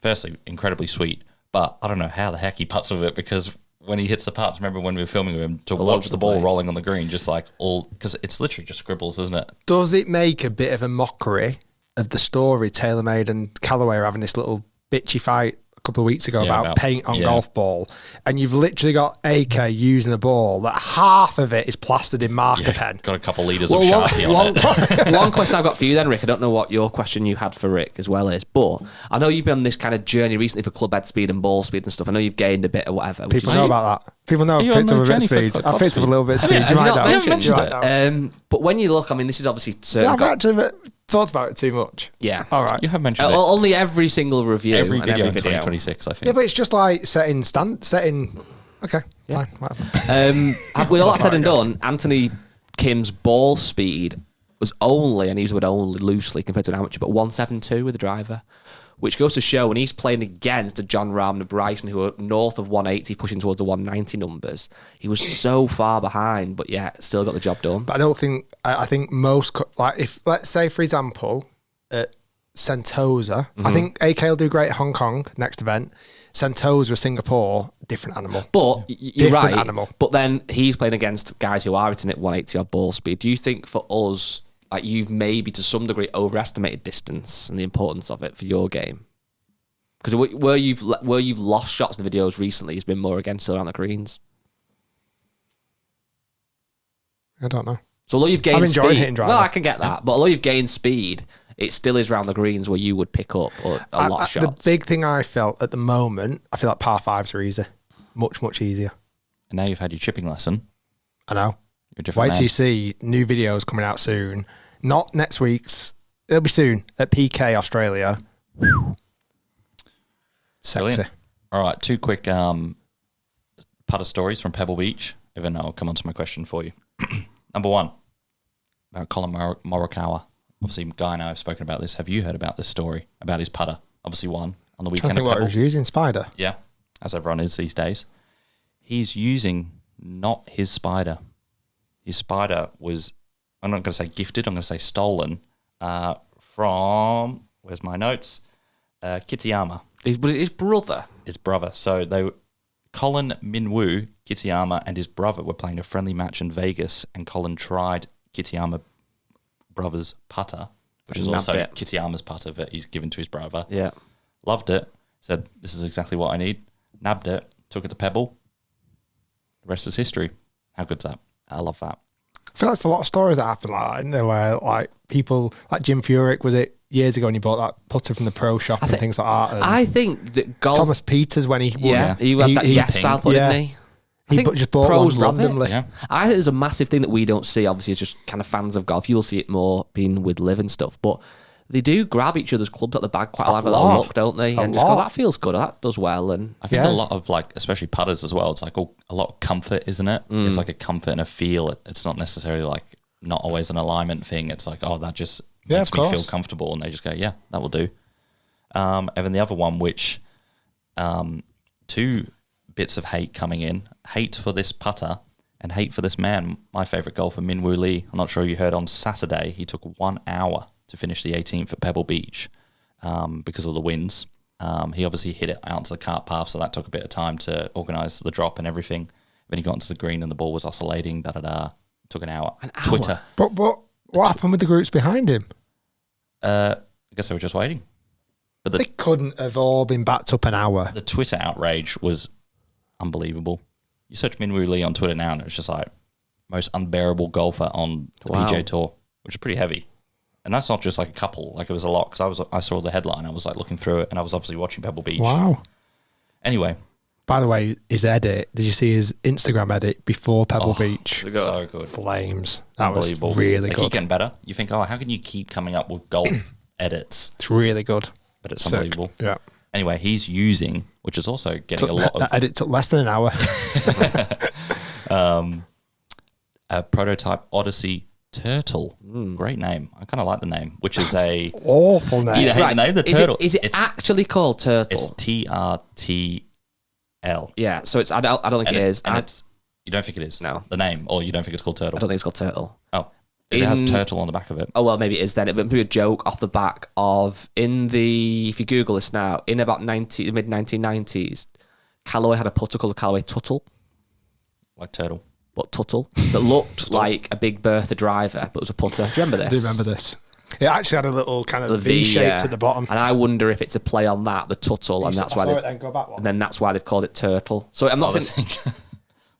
firstly incredibly sweet. But I don't know how the heck he putts with it because when he hits the putts, remember when we were filming with him to watch the ball rolling on the green, just like because it's literally just scribbles, isn't it? Does it make a bit of a mockery of the story TaylorMade and Callaway are having this little bitchy fight a couple of weeks ago about paint on golf ball, and you've literally got AK using a ball that half of it is plastered in marker pen. Got a couple litres of Sharpie on it. One question I've got for you then, Rick. I don't know what your question you had for Rick as well is, but I know you've been on this kind of journey recently for club head speed and ball speed and stuff. I know you've gained a bit or whatever. People know about that. People know I've picked up a bit of speed. I've picked up a little bit of speed. You might know. But when you look, I mean, this is obviously I've actually talked about it too much. Yeah. All right. You have mentioned it. Only every single review. Every video in 2026, I think. Yeah, but it's just like setting. Okay, fine, whatever. With all that said and done, Anthony Kim's ball speed was only, and he used only loosely compared to an amateur, but 172 with the driver, which goes to show when he's playing against a John Rahm and a Bryson who are north of 180, pushing towards the 190 numbers. He was so far behind, but yeah, still got the job done. But I don't think, I think most, like if, let's say for example, at Sentosa, I think AK will do great at Hong Kong, next event. Sentosa, Singapore, different animal. But you're different right. Animal. But then he's playing against guys who are hitting at 180 odd ball speed. Do you think for us, like you've maybe to some degree overestimated distance and the importance of it for your game? Because where you've lost shots in the videos recently has been more against around the greens. I don't know. So although you've gained speed, hitting driver. well, I can get that. But although you've gained speed, it still is around the greens where you would pick up a lot of shots. The big thing I felt at the moment, I feel like par fives are easy, much easier. And now you've had your chipping lesson. I know. You're a different man. YTC, new videos coming out soon. Not next week's. It'll be soon at PK Australia. Sexy. Brilliant. All right, 2 quick putter stories from Pebble Beach. Even though I'll come on to my question for you. Number 1, about Colin Morikawa. Obviously, Guy and I have spoken about this. Have you heard about this story about his putter? Obviously, won on the weekend. I think what he was using, Spider. Yeah, as everyone is these days. He's using not his Spider. His Spider was, I'm not going to say gifted, I'm going to say stolen from, where's my notes? Kitayama. Was it his brother? His brother. So Colin Minwoo Kitayama and his brother were playing a friendly match in Vegas, and Colin tried Kitayama brother's putter, which is also Kitayama's putter that he's given to his brother. Yeah. Loved it. Said, this is exactly what I need. Nabbed it. Took it to Pebble. The rest is history. How good's that? I love that. I feel like there's a lot of stories that happen like that, isn't there, where like people, like Jim Furyk, was it years ago when he bought that putter from the pro shop and things like that? And I think that golf... Thomas Peters, when he won, he had that yes style putter, didn't he? He just bought one randomly. Yeah. I think there's a massive thing that we don't see, obviously, as just kind of fans of golf. You'll see it more being with Liv and stuff, but they do grab each other's clubs at the bag quite a lot with a little look, don't they? And just go, that feels good, that does well. And I think a lot of, like, especially putters as well, it's like a lot of comfort, isn't it? It's like a comfort and a feel. It's not necessarily like not always an alignment thing. It's like, that just makes me feel comfortable. And they just go, yeah, that will do. And then the other one, which two bits of hate coming in. Hate for this putter and hate for this man, my favourite golfer, Min Woo Lee. I'm not sure you heard on Saturday, he took 1 hour to finish the 18th at Pebble Beach because of the winds. He obviously hit it out to the cart path, so that took a bit of time to organise the drop and everything. Then he got into the green and the ball was oscillating, Took an hour. Twitter. But what happened with the groups behind him? I guess they were just waiting. But they couldn't have all been backed up an hour. The Twitter outrage was unbelievable. You search Min Woo Lee on Twitter now, and it's just like most unbearable golfer on the PGA Tour, which is pretty heavy. And that's not just like a couple; like it was a lot. Because I saw the headline, I was like looking through it, and I was obviously watching Pebble Beach. Wow. Anyway, by the way, his edit. Did you see his Instagram edit before Pebble Beach? So good, flames. That was really good. They keep getting better. You think, how can you keep coming up with golf edits? It's really good, but it's unbelievable. Yeah. Anyway, he's using, which is also getting a lot of... That edit took less than an hour. A prototype Odyssey Turtle. Great name. I kind of like the name, which is a... awful name. You hate the name? The Turtle. Is it actually called Turtle? It's TRTL. Yeah, so it's... I don't think it is. And it's... You don't think it is? No. The name, or you don't think it's called Turtle? I don't think it's called Turtle. Oh. It has turtle on the back of it. Oh, well, maybe it is then. It would be a joke off the back of, if you Google this now, in about the mid-1990s, Callaway had a putter called the Callaway Tuttle. Like turtle. But Tuttle. That looked like a Big Bertha driver, but it was a putter. Do you remember this? I do remember this. It actually had a little kind of V shape to the bottom. And I wonder if it's a play on that, the Tuttle, and that's why that's why they've called it Turtle. So I'm not saying...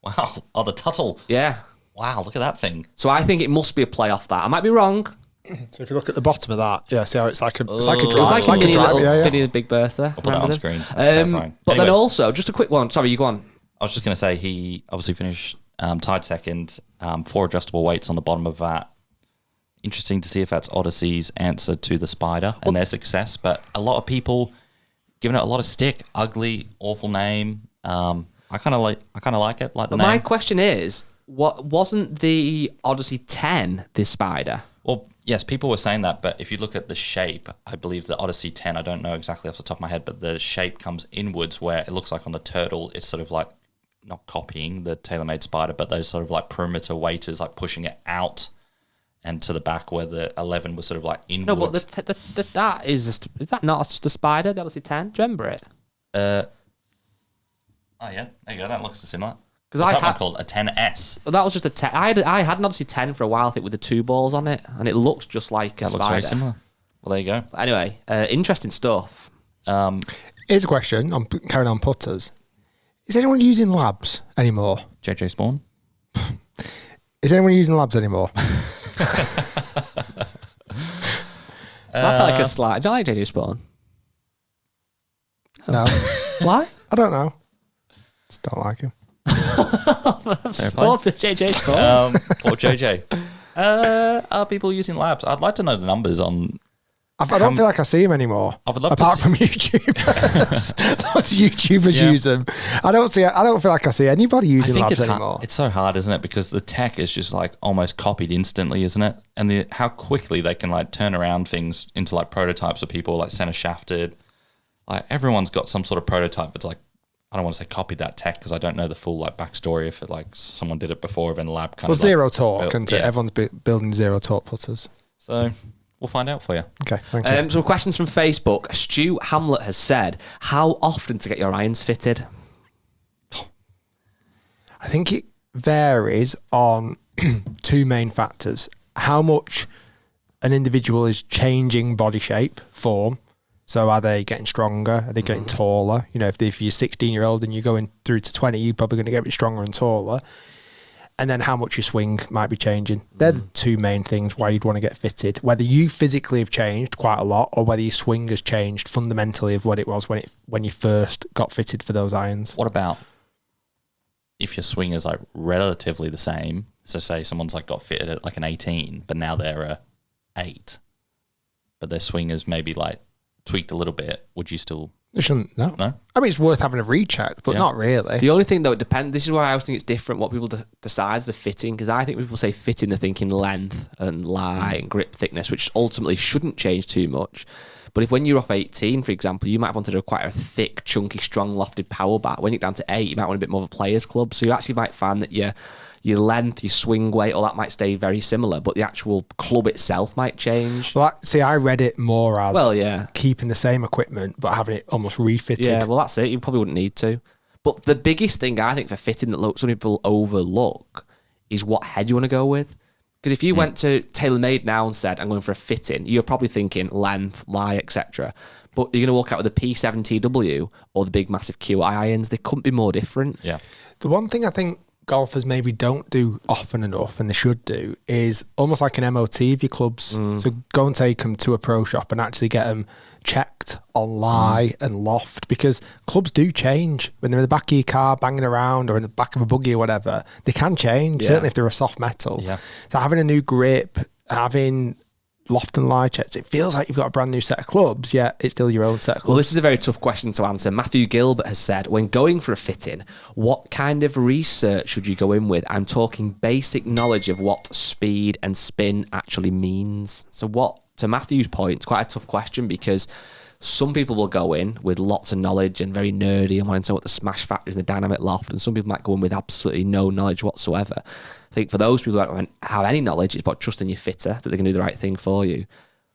Wow. Oh, the Tuttle. Yeah. Wow, look at that thing. So I think it must be a play off that. I might be wrong. So if you look at the bottom of that, see how it's like a drive. It's like a mini Big Bertha. I'll put it on screen. That's terrifying. But then also, just a quick one. Sorry, you go on. I was just going to say he obviously finished tied second, 4 adjustable weights on the bottom of that. Interesting to see if that's Odyssey's answer to the Spider and their success. But a lot of people giving it a lot of stick. Ugly, awful name. I kind of like it. Like the name. My question is, what wasn't the Odyssey 10 this Spider? Well, yes, people were saying that, but if you look at the shape, I believe the Odyssey 10, I don't know exactly off the top of my head, but the shape comes inwards where it looks like on the Turtle, it's sort of like not copying the TaylorMade Spider, but those sort of like perimeter weighters, like pushing it out and to the back where the 11 was sort of like inwards. No, but that is that not just the Spider, the Odyssey 10? Do you remember it? Oh yeah, there you go. That looks similar. Because I had called a 10S. Well, that was just a 10. I had an Odyssey 10 for a while, I think, with the 2 balls on it, and it looked just like a Spider. Looks very similar. Well, there you go. But anyway, interesting stuff. Here's a question. I'm carrying on putters. Is anyone using labs anymore? JJ Spawn. Is anyone using labs anymore? I felt like a slide. Do you like JJ Spawn? No. Why? I don't know. Just don't like him. Poor JJ Spawn. Poor JJ. Are people using labs? I'd like to know the numbers on I don't feel like I see them anymore. I would love apart from YouTubers. Lots of YouTubers use them. I don't feel like I see anybody using labs anymore. It's so hard, isn't it? Because the tech is just like almost copied instantly, isn't it? And how quickly they can like turn around things into like prototypes of people like center shafted. Like everyone's got some sort of prototype that's like, I don't want to say copied that tech because I don't know the full like backstory if it like someone did it before and lab kind of zero torque, and everyone's building zero torque putters. So we'll find out for you. Okay, thank you. Some questions from Facebook. Stu Hamlet has said, how often to get your irons fitted? I think it varies on two main factors. How much an individual is changing body shape, form. So are they getting stronger? Are they getting taller? You know, if you're 16-year-old and you're going through to 20, you're probably going to get a bit stronger and taller. And then how much your swing might be changing. They're the two main things why you'd want to get fitted. Whether you physically have changed quite a lot or whether your swing has changed fundamentally of what it was when you first got fitted for those irons. What about if your swing is like relatively the same? So say someone's like got fitted at like an 18, but now they're a 8. But their swing is maybe like tweaked a little bit, would you still? You shouldn't, no. No? I mean, it's worth having a recheck, but not really. The only thing, though, it depends. This is where I always think it's different what people decide the fitting, because I think when people say fitting, they're thinking length and lie and grip thickness, which ultimately shouldn't change too much. But if when you're off 18, for example, you might want to do quite a thick, chunky, strong, lofted power bat. When you get down to 8, you might want a bit more of a player's club. So you actually might find that your length, your swing weight, all that might stay very similar, but the actual club itself might change. Well, see, I read it more as keeping the same equipment, but having it almost refitted. Yeah, well, that's it. You probably wouldn't need to. But the biggest thing, I think, for fitting that some people overlook is what head you want to go with. Because if you went to TaylorMade now and said, I'm going for a fitting, you're probably thinking length, lie, etc. But you're going to walk out with a P7TW or the big, massive QI irons. They couldn't be more different. Yeah. The one thing I think golfers maybe don't do often enough, and they should do, is almost like an MOT of your clubs. So go and take them to a pro shop and actually get them checked on lie and loft, because clubs do change when they're in the back of your car banging around or in the back of a buggy or whatever. They can change, certainly if they're a soft metal. Yeah. So having a new grip, having loft and lie checks, it feels like you've got a brand new set of clubs, yet it's still your own set of clubs. Well, this is a very tough question to answer. Matthew Gilbert has said, when going for a fitting, what kind of research should you go in with? I'm talking basic knowledge of what speed and spin actually means. So to Matthew's point, it's quite a tough question, because some people will go in with lots of knowledge and very nerdy and wanting to know what the smash factor is in the dynamic loft, and some people might go in with absolutely no knowledge whatsoever. I think for those people who don't have any knowledge, it's about trusting your fitter that they're going to do the right thing for you.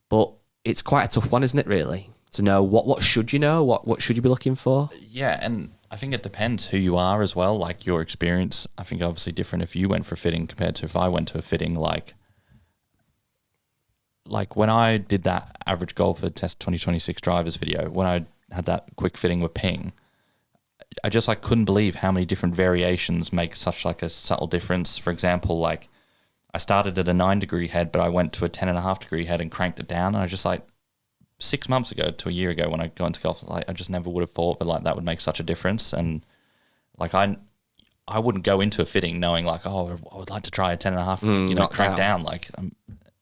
But it's quite a tough one, isn't it, really? To know what should you know? What should you be looking for? Yeah, and I think it depends who you are as well, like your experience. I think obviously different if you went for a fitting compared to if I went to a fitting. Like when I did that average golfer test 2026 drivers video, when I had that quick fitting with Ping, I just couldn't believe how many different variations make such like a subtle difference. For example, like I started at a 9-degree head, but I went to a 10.5-degree head and cranked it down. And I just 6 months ago to a year ago when I got into golf, I just never would have thought that that would make such a difference. And I wouldn't go into a fitting knowing I would like to try a 10.5, crank down.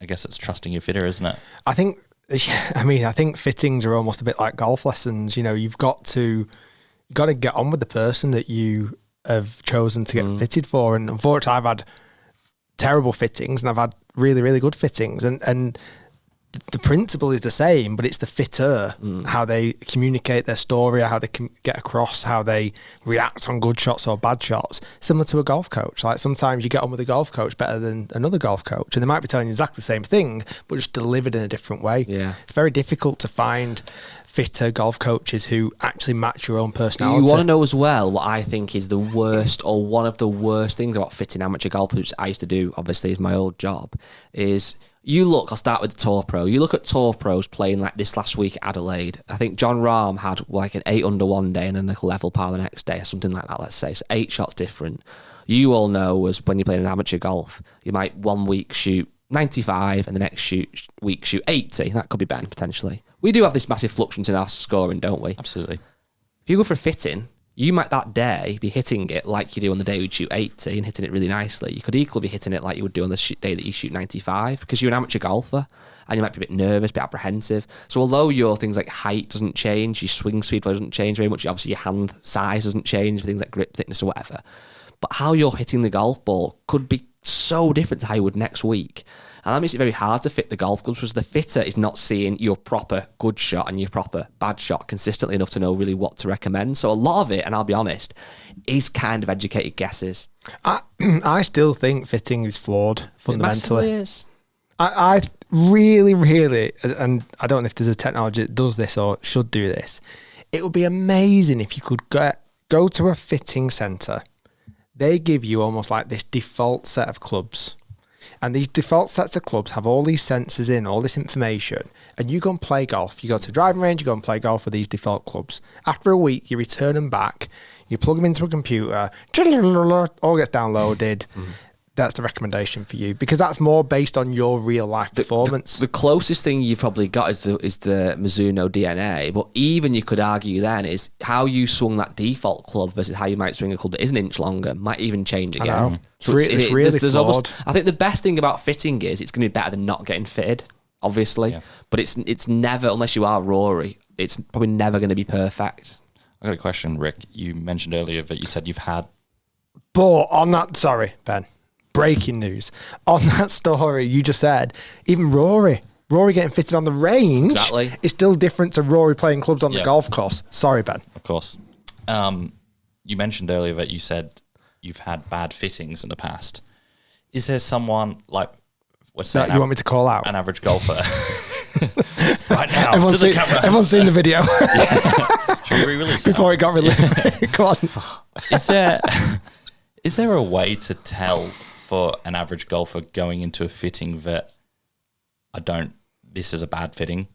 I guess it's trusting your fitter, isn't it? I think fittings are almost a bit like golf lessons. You know, you've got to get on with the person that you have chosen to get fitted for. And unfortunately, I've had terrible fittings and I've had really, really good fittings. And the principle is the same, but it's the fitter, how they communicate their story, how they can get across, how they react on good shots or bad shots, similar to a golf coach. Like sometimes you get on with a golf coach better than another golf coach, and they might be telling you exactly the same thing, but just delivered in a different way. Yeah. It's very difficult to find fitter golf coaches who actually match your own personality. You want to know as well what I think is the worst or one of the worst things about fitting amateur golfers, which I used to do, obviously, is my old job, is I'll start with the Tour Pro. You look at Tour Pros playing like this last week at Adelaide. I think John Rahm had an 8 under one day and then a level par the next day or something like that, let's say. So 8 shots different. You all know was when you're playing an amateur golf, you might one week shoot 95 and the next week shoot 80. That could be Ben, potentially. We do have this massive fluctuation in our scoring, don't we? Absolutely. If you go for a fitting, You might that day be hitting it like you do on the day you shoot 80 and hitting it really nicely. You could equally be hitting it like you would do on the day that you shoot 95 because you're an amateur golfer and you might be a bit nervous, a bit apprehensive. So although your things like height doesn't change, your swing speed doesn't change very much, obviously your hand size doesn't change, things like grip thickness or whatever. But how you're hitting the golf ball could be so different to how you would next week. And that makes it very hard to fit the golf clubs because the fitter is not seeing your proper good shot and your proper bad shot consistently enough to know really what to recommend. So a lot of it, and I'll be honest, is kind of educated guesses. I still think fitting is flawed fundamentally. It massively is. I really, really, and I don't know if there's a technology that does this or should do this. It would be amazing if you could go to a fitting centre. They give you almost like this default set of clubs. And these default sets of clubs have all these sensors in, all this information. And you go and play golf. You go to a driving range, you go and play golf with these default clubs. After a week, you return them back. You plug them into a computer. All gets downloaded. Mm-hmm. That's the recommendation for you because that's more based on your real life performance. The closest thing you've probably got is the Mizuno DNA, but even you could argue then is how you swung that default club versus how you might swing a club that is an inch longer might even change again. I know. So it's really there's almost, I think the best thing about fitting is it's going to be better than not getting fitted, obviously, but it's never, unless you are Rory, it's probably never going to be perfect. I got a question, Rick. You mentioned earlier that you said you've had... But on that, sorry, Ben. Breaking news. On that story you just said, even Rory getting fitted on the range is still different to Rory playing clubs on the golf course. Sorry, Ben. Of course. You mentioned earlier that you said you've had bad fittings in the past. Is there someone like... What's that? You want me to call out? An average golfer. Right now, everyone's seen the video. Should we re-release it? Before it got released. Go on. Is there a way to tell for an average golfer going into a fitting that this is a bad fitting?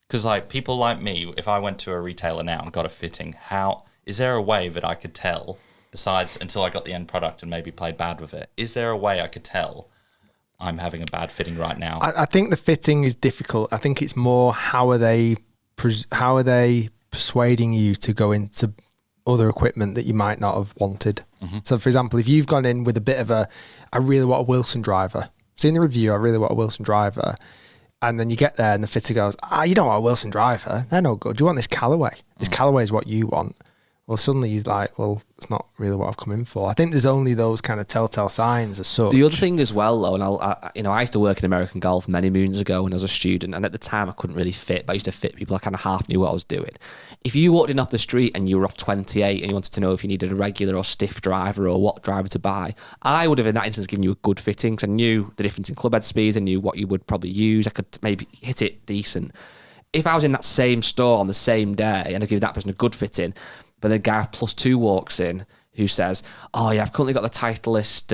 Because like people like me, if I went to a retailer now and got a fitting, is there a way that I could tell, besides until I got the end product and maybe played bad with it, is there a way I could tell I'm having a bad fitting right now? I think the fitting is difficult. I think it's more how are they persuading you to go into other equipment that you might not have wanted. Mm-hmm. So, for example, if you've gone in with a bit of I really want a Wilson driver. Seen the review, I really want a Wilson driver. And then you get there and the fitter goes, you don't want a Wilson driver. They're no good. You want this Callaway. This Callaway is what you want. Well, suddenly he's like, well, it's not really what I've come in for. I think there's only those kind of telltale signs as such. The other thing as well, though, and I used to work in American golf many moons ago when I was a student, and at the time I couldn't really fit, but I used to fit people. I kind of half knew what I was doing. If you walked in off the street and you were off 28 and you wanted to know if you needed a regular or stiff driver or what driver to buy, I would have in that instance given you a good fitting because I knew the difference in club head speeds, I knew what you would probably use, I could maybe hit it decent. If I was in that same store on the same day and I give that person a good fitting, but the guy +2 walks in who says, I've currently got the Titleist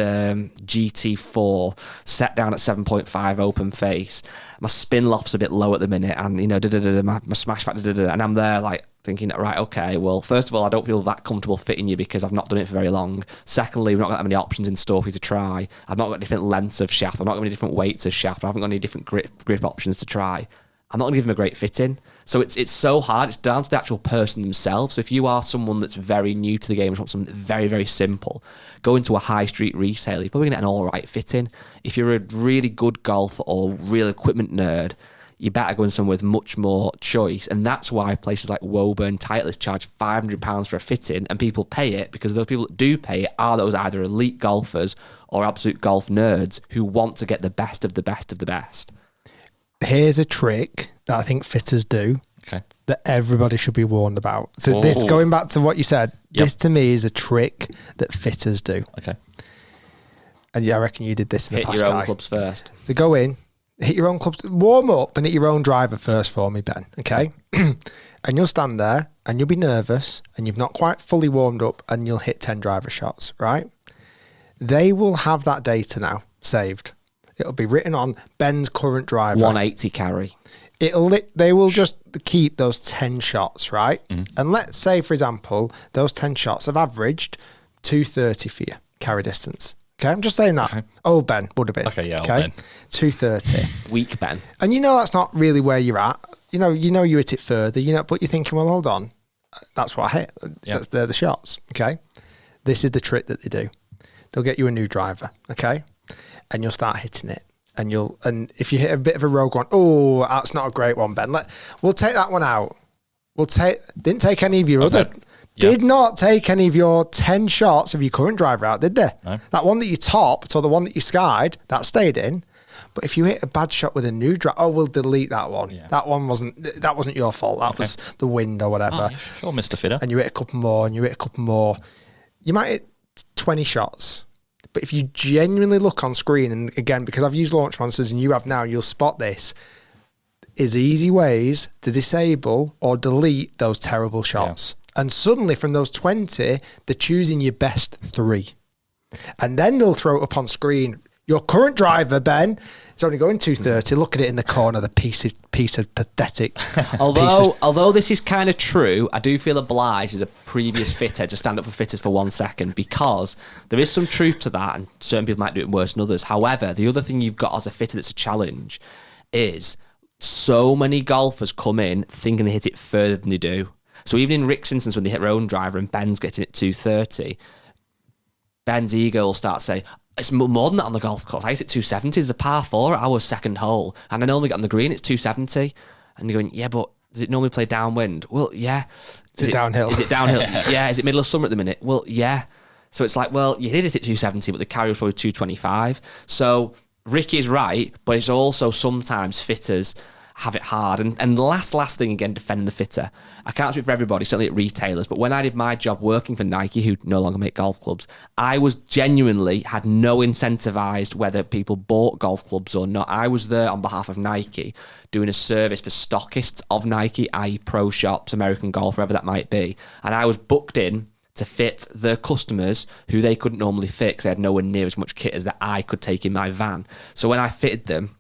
GT4 set down at 7.5 open face. My spin loft's a bit low at the minute and, my smash factor, and I'm there like thinking, right, okay, well, first of all, I don't feel that comfortable fitting you because I've not done it for very long. Secondly, we've not got that many options in store for you to try. I've not got different lengths of shaft. I've not got any different weights of shaft. I haven't got any different grip options to try. I'm not going to give them a great fit-in. So it's so hard. It's down to the actual person themselves. So if you are someone that's very new to the game and want something very, very simple, go into a high street retailer, you're probably going to get an all right fit-in. If you're a really good golfer or real equipment nerd, you better go in somewhere with much more choice. And that's why places like Woburn, Titleist charge £500 for a fit-in, and people pay it because those people that do pay it are those either elite golfers or absolute golf nerds who want to get the best of the best of the best. Here's a trick that I think fitters do that everybody should be warned about. So this, going back to what you said, this to me is a trick that fitters do. Okay. And I reckon you did this in the past. Hit your own clubs first. So go in, hit your own clubs, warm up and hit your own driver first for me, Ben, okay? And you'll stand there and you'll be nervous and you've not quite fully warmed up and you'll hit 10 driver shots, right? They will have that data now saved. It'll be written on Ben's current driver. 180 carry. They will just keep those 10 shots, right? Mm-hmm. And let's say, for example, those 10 shots have averaged 230 for you, carry distance. Okay, I'm just saying that. Okay. Old Ben would have been. Okay, yeah, okay? Old Ben. 230. Weak Ben. And that's not really where you're at. You know you hit it further, but you're thinking, well, hold on. That's what I hit. They're the shots. Okay. This is the trick that they do. They'll get you a new driver. Okay. And you'll start hitting it. And if you hit a bit of a rogue one, oh, that's not a great one, Ben. We'll take that one out. Didn't take any of your other. Did not take any of your 10 shots of your current driver out, did they? No. That one that you topped or the one that you skied, that stayed in. But if you hit a bad shot with a new driver, we'll delete that one. Yeah. That wasn't your fault. That was the wind or whatever. Oh, sure, Mr. Fitter. And you hit a couple more, and you hit a couple more. You might hit 20 shots. But if you genuinely look on screen, and again, because I've used launch monitors and you have now, you'll spot this, is easy ways to disable or delete those terrible shots. Yeah. And suddenly from those 20, they're choosing your best 3. And then they'll throw it up on screen. Your current driver, Ben, is only going 230. Look at it in the corner, the piece of pathetic. Although this is kind of true, I do feel obliged as a previous fitter to stand up for fitters for 1 second, because there is some truth to that, and certain people might do it worse than others. However, the other thing you've got as a fitter that's a challenge is so many golfers come in thinking they hit it further than they do. So even in Rick's instance, when they hit their own driver and Ben's getting it 230, Ben's ego will start to say, it's more than that on the golf course. I hit it 270. There's a par 4 at our second hole, and I normally get on the green, it's 270. And you're going, yeah, but does it normally play downwind? Well, yeah. Is it downhill? Is it downhill? Yeah. Is it middle of summer at the minute? Well, yeah. So it's like, well, you hit it at 270, but the carry was probably 225. So Ricky is right, but it's also sometimes fitters have it hard. And last thing, again, defending the fitter. I can't speak for everybody, certainly at retailers, but when I did my job working for Nike, who no longer make golf clubs, I was genuinely had no incentivized whether people bought golf clubs or not. I was there on behalf of Nike doing a service for stockists of Nike, i.e. pro shops, American Golf, wherever that might be. And I was booked in to fit their customers who they couldn't normally fit because they had nowhere near as much kit as that I could take in my van. So when I fitted them,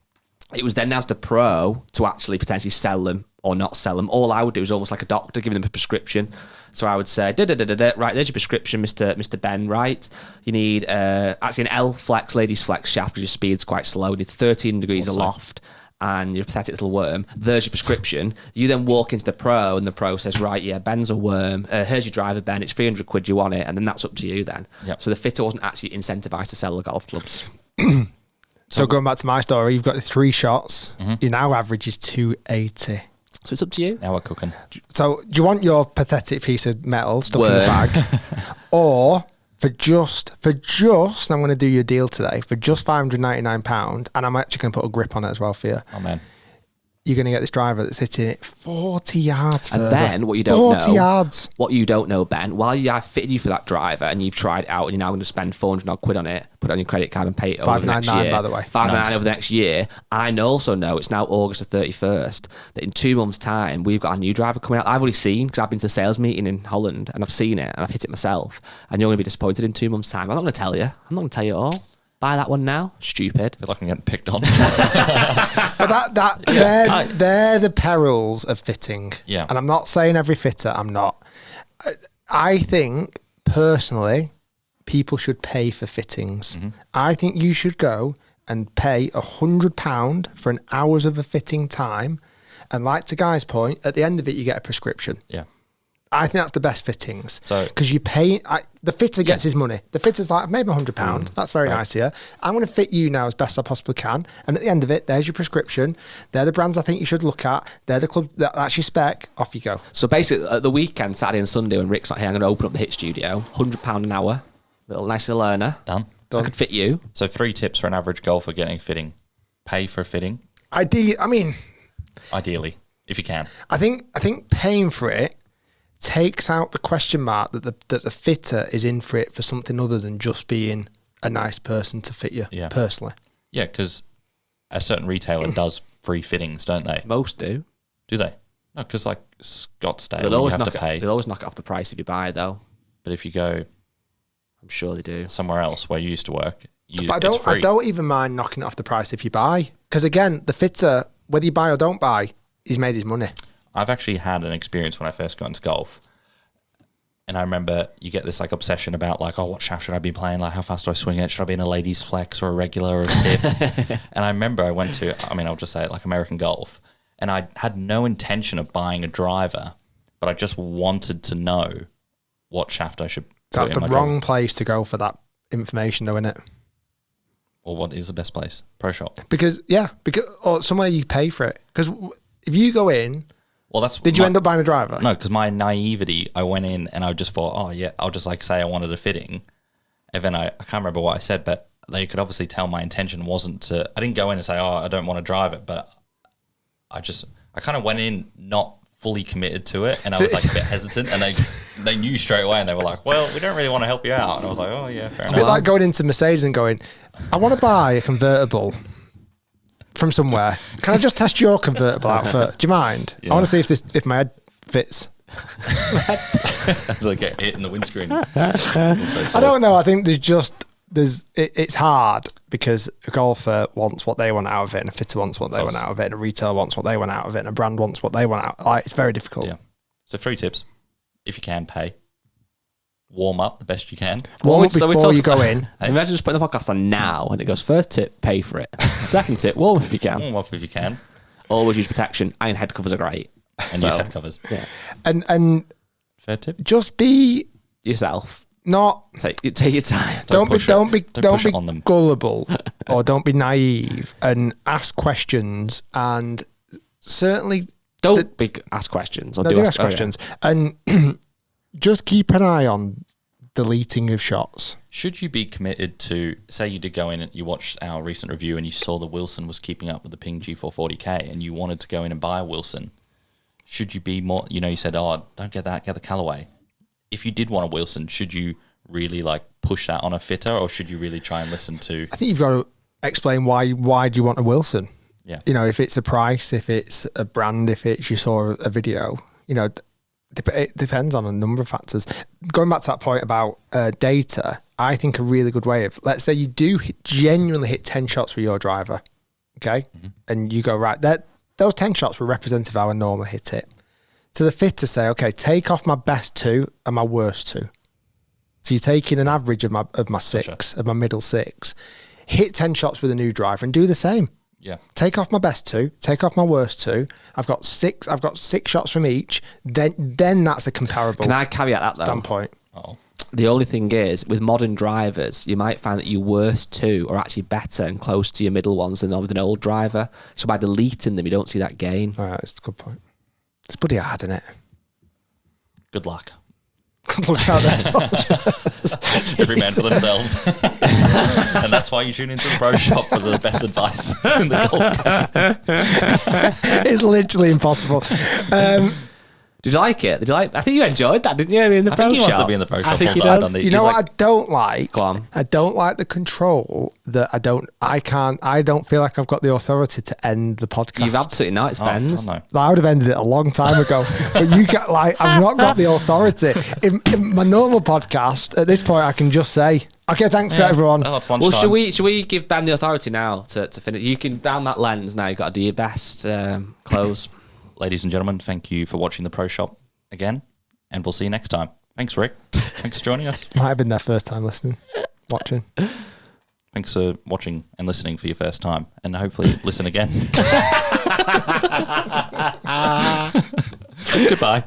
it was then down to the pro to actually potentially sell them or not sell them. All I would do is almost like a doctor giving them a prescription. So I would say, right, there's your prescription, Mr. Ben, right? You need actually an L flex, ladies flex shaft because your speed's quite slow. You need 13 degrees aloft and you're a pathetic little worm. There's your prescription. You then walk into the pro and the pro says, right, yeah, Ben's a worm. Here's your driver, Ben. It's 300 quid, you want it? And then that's up to you then. Yep. So the fitter wasn't actually incentivized to sell the golf clubs. So going back to my story, you've got 3 shots. Mm-hmm. Your now average is 280. So it's up to you. Now we're cooking. So do you want your pathetic piece of metal stuck in the bag? Or for just, I'm going to do you a deal today, for just £599, and I'm actually going to put a grip on it as well for you. Oh, man. You're going to get this driver that's hitting it 40 yards further. And then what you don't know... 40 yards. What you don't know, Ben, while I've fitted you for that driver and you've tried it out and you're now going to spend 400 odd quid on it, put it on your credit card and pay it over the next year. 599, by the way. 599 over the next year. I also know it's now August the 31st, that in 2 months' time, we've got a new driver coming out. I've already seen, because I've been to the sales meeting in Holland and I've seen it and I've hit it myself. And you're going to be disappointed in 2 months' time. I'm not going to tell you. I'm not going to tell you it all. Buy that one now. Stupid. I feel like I'm getting picked on. But they're the perils of fitting. Yeah. And I'm not saying every fitter, I'm not. I think, personally, people should pay for fittings. Mm-hmm. I think you should go and pay £100 for an hours of a fitting time. And like to Guy's point, at the end of it, you get a prescription. Yeah. I think that's the best fittings. So, because you pay, the fitter gets his money. The fitter's like, I've made my £100. That's very nice here. I'm going to fit you now as best I possibly can. And at the end of it, there's your prescription. They're the brands I think you should look at. They're the club, that's your spec. Off you go. So basically, at the weekend, Saturday and Sunday, when Rick's not here, I'm going to open up the HIT studio. £100 an hour. Nice little earner. Done. I could fit you. So 3 tips for an average golfer getting a fitting. Pay for a fitting. Ideally, if you can. I think paying for it takes out the question mark that the fitter is in for it for something other than just being a nice person to fit you personally. Yeah, because a certain retailer does free fittings, don't they? Most do. Do they? No, because like Scottsdale, they'll always you have to pay. They'll always knock it off the price if you buy, though. But if you go, I'm sure they do. Somewhere else where you used to work, but I don't even mind knocking it off the price if you buy. Because again, the fitter, whether you buy or don't buy, he's made his money. I've actually had an experience when I first got into golf. And I remember you get this like obsession about like, oh, what shaft should I be playing? Like, how fast do I swing it? Should I be in a ladies flex or a regular or a stiff? And I remember I went to, I'll just say it, like American Golf. And I had no intention of buying a driver. but I just wanted to know what shaft I should. That's the wrong place to go for that information, though, isn't it? Or what is the best place? Pro Shop. Because or somewhere you pay for it. Because if you go in, well, did you end up buying a driver? No, because my naivety, I went in and I just thought, oh yeah, I'll just like say I wanted a fitting, and then I can't remember what I said, but they could obviously tell my intention wasn't to. I didn't go in and say, oh, I don't want to drive it, but I kind of went in not fully committed to it, and I was like a bit hesitant, and they knew straight away, and they were like, well, we don't really want to help you out, and I was like, oh yeah, fair enough. It's a bit like going into Mercedes and going, I want to buy a convertible from somewhere. Can I just test your convertible out first? Do you mind? Yeah. I want to see if my head fits. Like get hit in the windscreen. I don't know. I think it's hard because a golfer wants what they want out of it, and a fitter wants what they want out of it, and a retailer wants what they want out of it, and a brand wants what they want out. Like, it's very difficult. Yeah. So 3 tips: if you can, pay. Warm up the best you can. Warm up before you go in. Imagine just putting the podcast on now, and it goes: first tip, pay for it. Second tip, warm up if you can. Warm up if you can. Always use protection. Iron head covers are great. And use head covers. Yeah. And fair tip. Just be yourself. Not take your time. Don't be gullible or don't be naive, and ask questions, and certainly ask questions. Or do ask questions, and just keep an eye on deleting of shots. Should you be committed to, say you did go in and you watched our recent review and you saw the Wilson was keeping up with the Ping G440K and you wanted to go in and buy a Wilson, should you be more, you said, oh, don't get that, get the Callaway. If you did want a Wilson, should you really like push that on a fitter, or should you really try and listen to? I think you've got to explain why do you want a Wilson? Yeah. If it's a price, if it's a brand, if it's you saw a video, it depends on a number of factors. Going back to that point about data, I think a really good way of, let's say you do genuinely hit 10 shots with your driver, okay? Mm-hmm. And you go, right, those 10 shots were representative of how I normally hit it. To the fitter say, okay, take off my best 2 and my worst 2. So you're taking an average of my 6, gotcha. Of my middle 6. Hit 10 shots with a new driver and do the same. Yeah. Take off my best 2, take off my worst 2. I've got 6 shots from each. Then that's a comparable. Can I caveat that though? Standpoint. Oh. The only thing is, with modern drivers, you might find that your worst 2 are actually better and close to your middle ones than with an old driver. So by deleting them, you don't see that gain. All right, that's a good point. It's bloody hard, isn't it? Good luck. Good luck out there, soldiers. Every man for themselves. And that's why you tune into the Pro Shop for the best advice in the golf game. It's literally impossible. Did you like it? I think you enjoyed that, didn't you? In the Pro Shop. I think he wants to be in the Pro Shop. You know what I don't like? Go on. I don't like the control that I don't feel like I've got the authority to end the podcast. You've absolutely not. It's Ben's. I would have ended it a long time ago. But you get I've not got the authority. In my normal podcast, at this point, I can just say, okay, thanks to everyone. Well, should we give Ben the authority now to finish? You can down that lens now. You've got to do your best close. Ladies and gentlemen, thank you for watching the Pro Shop again, and we'll see you next time. Thanks, Rick. Thanks for joining us. Might have been their first time watching. Thanks for watching and listening for your first time, and hopefully listen again. Goodbye.